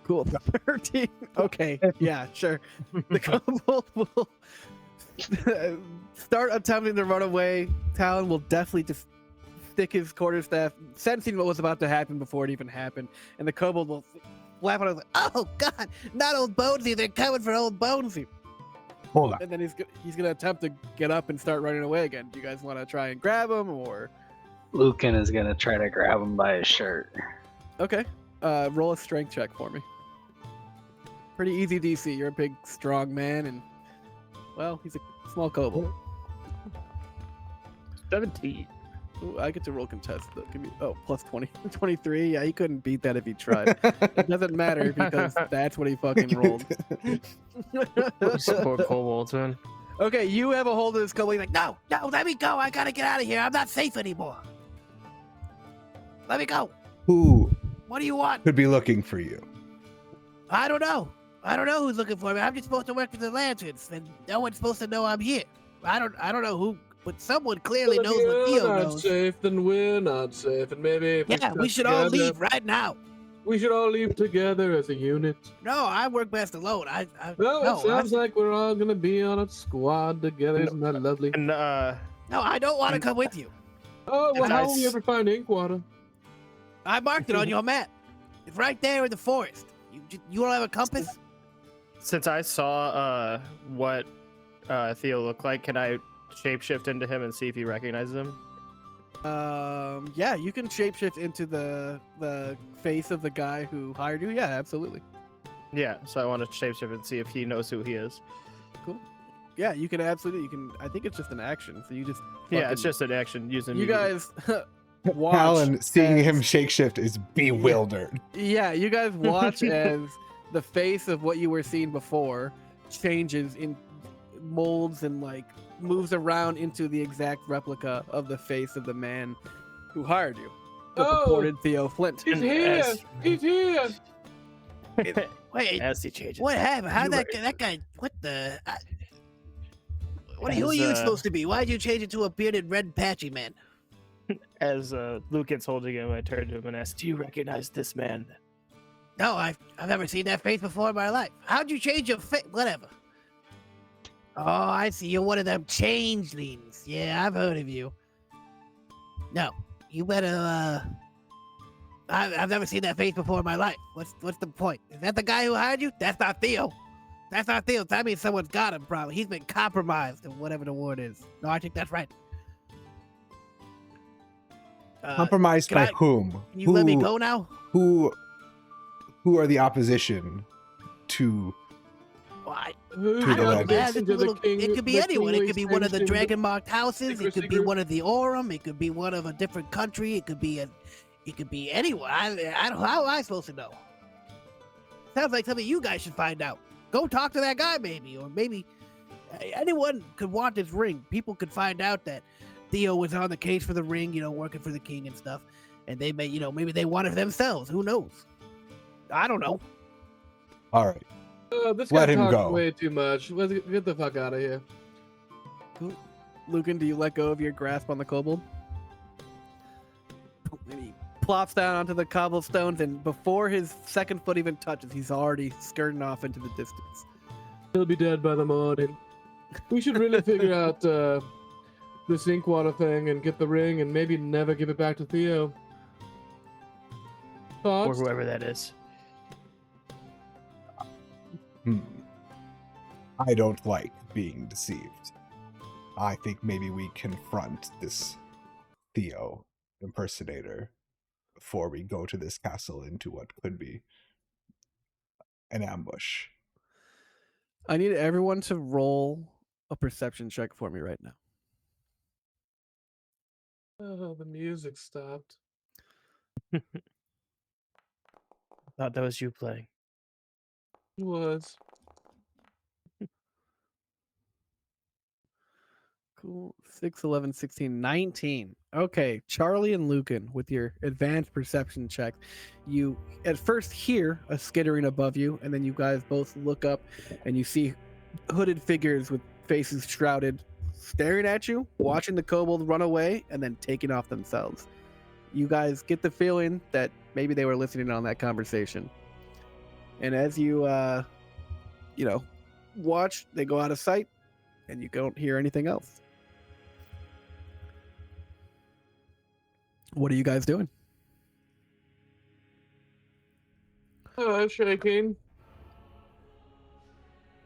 Cool. 13. Okay, yeah, sure. The kobold will start attempting to run away. Talon will definitely just stick his quarterstaff, sensing what was about to happen before it even happened, and the kobold will laugh at us like, Oh God, not old Bonesy. They're coming for old Bonesy. Hold on. and then he's gonna attempt to get up and start running away again. Do you guys want to try and grab him, or Lucan is gonna try to grab him by his shirt. okay? Roll a strength check for me. Pretty easy DC. You're a big, strong man, and well, he's a small kobold. 17. Ooh, I get to roll contest. Though. Give me plus 20, 23. Yeah, he couldn't beat that if he tried. It doesn't matter because that's what he fucking rolled. Poor kobolds, man. Okay, you have a hold of this kobold. He's like, no, let me go. I gotta get out of here. I'm not safe anymore. Let me go. Who What do you want? could be looking for you? I don't know. I don't know who's looking for me. I'm just supposed to work for the Lanterns, and no one's supposed to know I'm here. I don't know who, but someone clearly But if knows what you're Theo not knows. safe, then we're not safe, and maybe if Yeah, come we should all together, leave right now. We should all leave together as a unit. No, I work best alone. Well, no, it sounds like we're all gonna be on a squad together. Isn't that lovely? And no, I don't want to come with you. Oh, well, And how I will we s- ever find Inkwater? I marked it on your map. It's right there in the forest. You don't have a compass? since I saw what Theo looked like, can I shapeshift into him and see if he recognizes him? Yeah, you can shapeshift into the face of the guy who hired you. Yeah, absolutely. Yeah, so I want to shapeshift and see if he knows who he is. Yeah, you can absolutely. You can. I think it's just an action. So you just. Yeah, it's fucking- just an action using. You guys watch. Talon, seeing as- him shapeshift, is bewildered. Yeah, you guys watch as the face of what you were seeing before changes in molds and like moves around into the exact replica of the face of the man who hired you, the Oh. purported Theo Flint. He's And here! as- He's here! Wait, As he changes. what happened? How You that were- that guy? What the? Who are you As, supposed to be? Why'd you change it to a bearded red patchy man? As Lucan's holding him, I turned to him and asked, "Do you recognize this man?" No, I've never seen that face before in my life. How'd you change your face? Whatever. Oh, I see. You're one of them changelings. Yeah, I've heard of you. No, you better. I've never seen that face before in my life. What's the point? Is that the guy who hired you? That's not Theo. That's not Theo. That means someone's got him. Probably he's been compromised, or whatever the word is. No, I think that's right. Compromised can by I- whom? Can you let me go now? Who are the opposition to? Why? Who's To the gonna Lanterns. Yeah, listen this to the little, king- it could be the anyone. It king could be one of the things in dragon marked houses. Secret It could be secret. one of the Aurum. It could be one of a different country. It could be anyone. I don't. How am I supposed to know? Sounds like something you guys should find out. Go talk to that guy, maybe, or maybe anyone could want this ring. People could find out that Theo was on the case for the ring, working for the king and stuff, and they may, maybe they want it themselves. Who knows? I don't know. All right. This Let guy him talks go. way too much. Let's get the fuck out of here. Lucan, do you let go of your grasp on the kobold? And he plops down onto the cobblestones, and before his second foot even touches, he's already skirting off into the distance. He'll be dead by the morning. We should really figure out this Inkwater thing and get the ring and maybe never give it back to Theo. Or Thoughts? whoever that is. I don't like being deceived. I think maybe we confront this Theo impersonator before we go to this castle into what could be an ambush. I need everyone to roll a perception check for me right now. Oh, the music stopped. Thought that was you playing. It was. Cool. 6, 11, 16, 19. Okay, Charlie and Lucan, with your advanced perception check, you at first hear a skittering above you, and then you guys both look up and you see hooded figures with faces shrouded staring at you, watching the kobold run away, and then taking off themselves. You guys get the feeling that maybe they were listening on that conversation. And as you, watch, they go out of sight, and you don't hear anything else. What are you guys doing? Shaking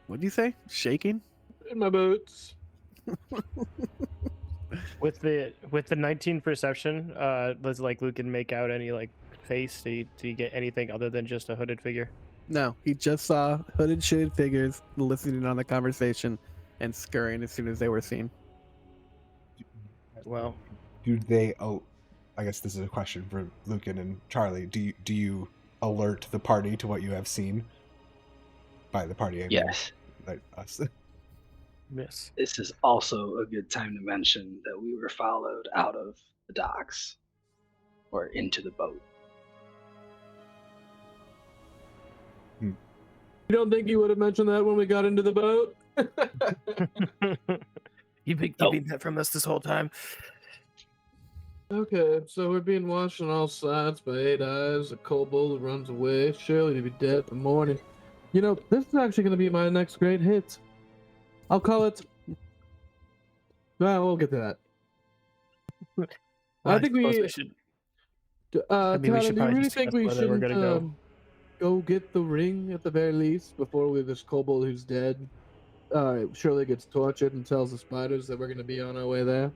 What do you say? Shaking? in my boots. With the 19 perception, does like Lucan make out any like face? Do you get anything other than just a hooded figure? No, he just saw hooded, shaded figures listening on the conversation and scurrying as soon as they were seen. Well, Do they? Oh, I guess this is a question for Lucan and Charlie. Do you alert the party to what you have seen? By the party, I mean, Yes. like us. miss. This is also a good time to mention that we were followed out of the docks or into the boat. You don't think you would have mentioned that when we got into the boat? You've been Nope. keeping that from us this whole time. Okay, so we're being watched on all sides by 8 eyes, a kobold who runs away, surely to be dead in the morning. You know, this is actually going to be my next great hit. I'll call it... No, we'll get to that. I think suppose we... should. Tyler, we should do you probably really think discuss we whether we're shouldn't gonna go get the ring at the very least before this kobold who's dead surely gets tortured and tells the spiders that we're going to be on our way there?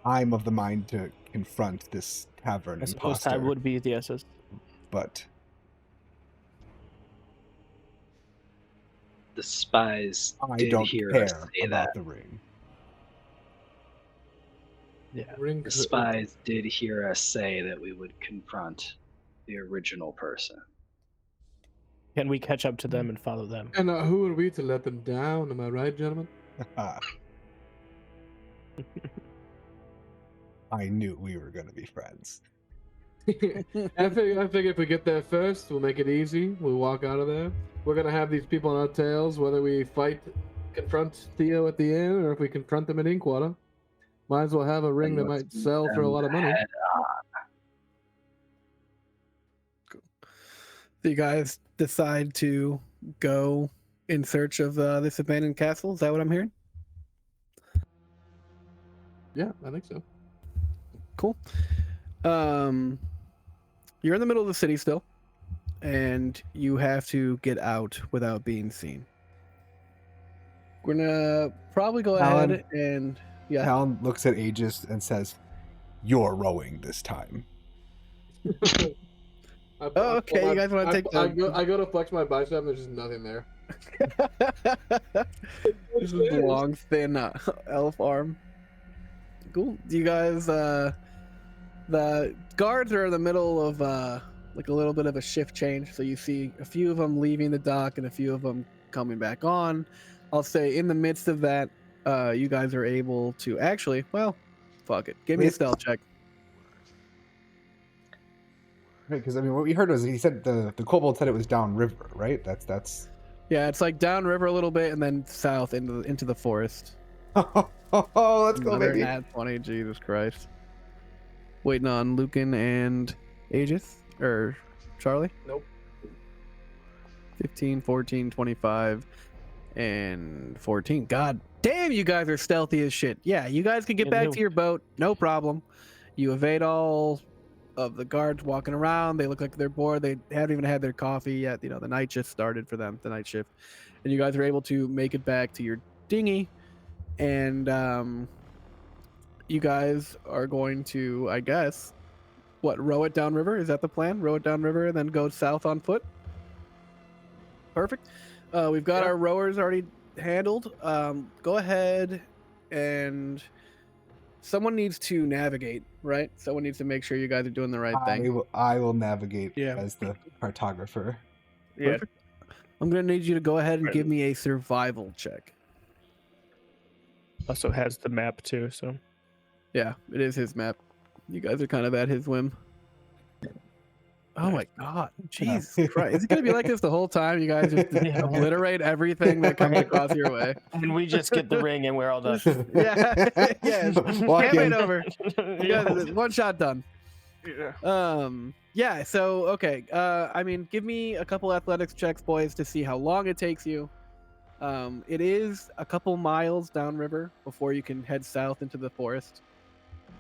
I'm of the mind to confront this tavern I suppose imposter, time would be the essence. but The spies I did don't hear us care say about that. the ring. Yeah. Ring The spies did hear us say that we would confront the original person. Can we catch up to them and follow them? And who are we to let them down? Am I right, gentlemen? I knew we were going to be friends. I figure if we get there first, we'll make it easy. We'll walk out of there. We're gonna have these people on our tails, whether we confront Theo at the inn, or if we confront them at Inkwater. Might as well have a ring that And let's might sell for a lot of money. head So you guys decide to go in search of this abandoned castle? Is that what I'm hearing? Yeah, I think so. Cool. You're in the middle of the city still, and you have to get out without being seen. We're gonna probably go Alan? ahead and Talon looks at Aegis and says, "You're rowing this time." Oh, okay, you guys wanna take I the- go to flex my bicep, and there's just nothing there. this is the long, thin elf arm. Cool. Do you guys? The guards are in the middle of like a little bit of a shift change, so you see a few of them leaving the dock and a few of them coming back on. I'll say in the midst of that, you guys are able to actually, well, fuck it. Give me a stealth check. Right, because I mean, what we heard was he said the kobold said it was downriver, right? That's. Yeah, it's like downriver a little bit and then south into the forest. Oh, let's go, Another baby. nat 20, Jesus Christ. Waiting on Lucan and Aegis or Charlie. Nope. 15, 14, 25, and 14. God damn, you guys are stealthy as shit. Yeah, you guys can get Yeah, back no. to your boat. No problem. You evade all of the guards walking around. They look like they're bored. They haven't even had their coffee yet. You know, the night just started for them, the night shift. And you guys are able to make it back to your dinghy. And you guys are going to, I guess, row it downriver? Is that the plan? Row it downriver and then go south on foot? Perfect. We've got our rowers already handled. Go ahead and someone needs to navigate, right? Someone needs to make sure you guys are doing the right thing. I will navigate Yeah. as the cartographer. Yeah. Perfect. I'm going to need you to go ahead and give me a survival check. Also has the map too, so. Yeah, it is his map. You guys are kind of at his whim. Oh my god. Jesus Christ. Is it going to be like this the whole time? You guys just obliterate everything that comes across your way. And we just get the ring and we're all done. Yeah. Yeah. Walk Hand in. it over. You guys, one shot done. Yeah. Yeah, so okay. I mean, give me a couple athletics checks, boys, to see how long it takes you. It is a couple miles downriver before you can head south into the forest.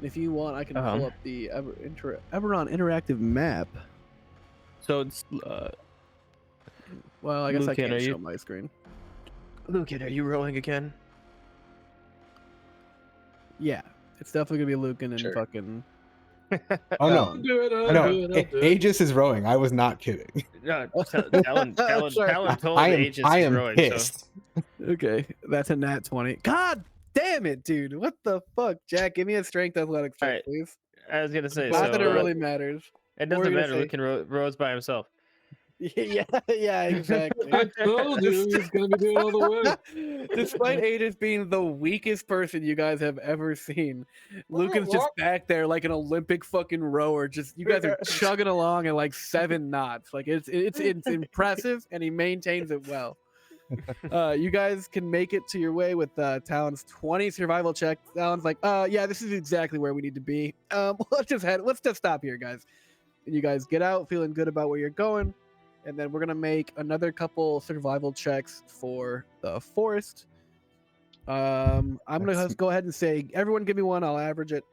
If you want, I can pull up the Eberron interactive map. So it's Well, I guess I Lucan, can't are show you- my screen. Lucan, are you rolling again? Yeah, it's definitely gonna be Lucan and Sure. fucking. Oh no, I'll do it. I I'll know. do it. I'll do it. Aegis is rowing. I was not kidding. No, Talon told I Aegis am is rowing, pissed. Okay, that's a nat 20. God damn it, dude! What the fuck, Jack? Give me a strength athletics check, Alright, please. I was gonna say, Not so that it really matters. it what were doesn't you gonna matter. say? Lucan rows by himself. Yeah, exactly. I told you he's gonna be doing all the work. Despite Aegis being the weakest person you guys have ever seen, Lucan's just back there like an Olympic fucking rower. Just you guys are chugging along at like 7 knots. Like it's impressive, and he maintains it well. You guys can make it to your way with Talon's 20 survival check. Talon's like, yeah, this is exactly where we need to be. Let's just stop here, guys. And you guys get out feeling good about where you're going. And then we're gonna make another couple survival checks for the forest. I'm gonna just go ahead and say, everyone give me one. I'll average it,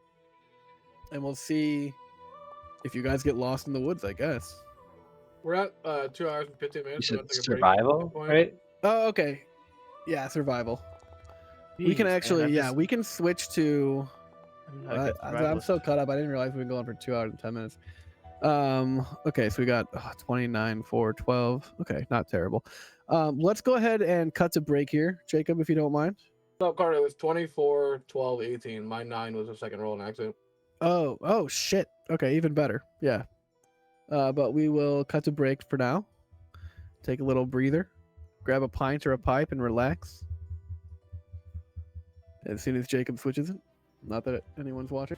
and we'll see if you guys get lost in the woods. I guess. We're at 2 hours and 15 You minutes. said so I'll take a break at survival, some point. right? Oh, okay. Yeah, survival. We can Jeez, man, actually, I'm we can switch to. I'm not a good I'm so survivalist. caught up. I didn't realize we've been going for 2 hours and 10 minutes. Okay, so we got 29, 4, 12. Okay, not terrible. Let's go ahead and cut to break here, Jacob, if you don't mind. So, Carter, it was 24, 12, 18. My 9 was a second roll in accident. Oh shit. Okay, even better. Yeah. But we will cut to break for now. Take a little breather, grab a pint or a pipe, and relax. As soon as Jacob switches it, not that anyone's watching.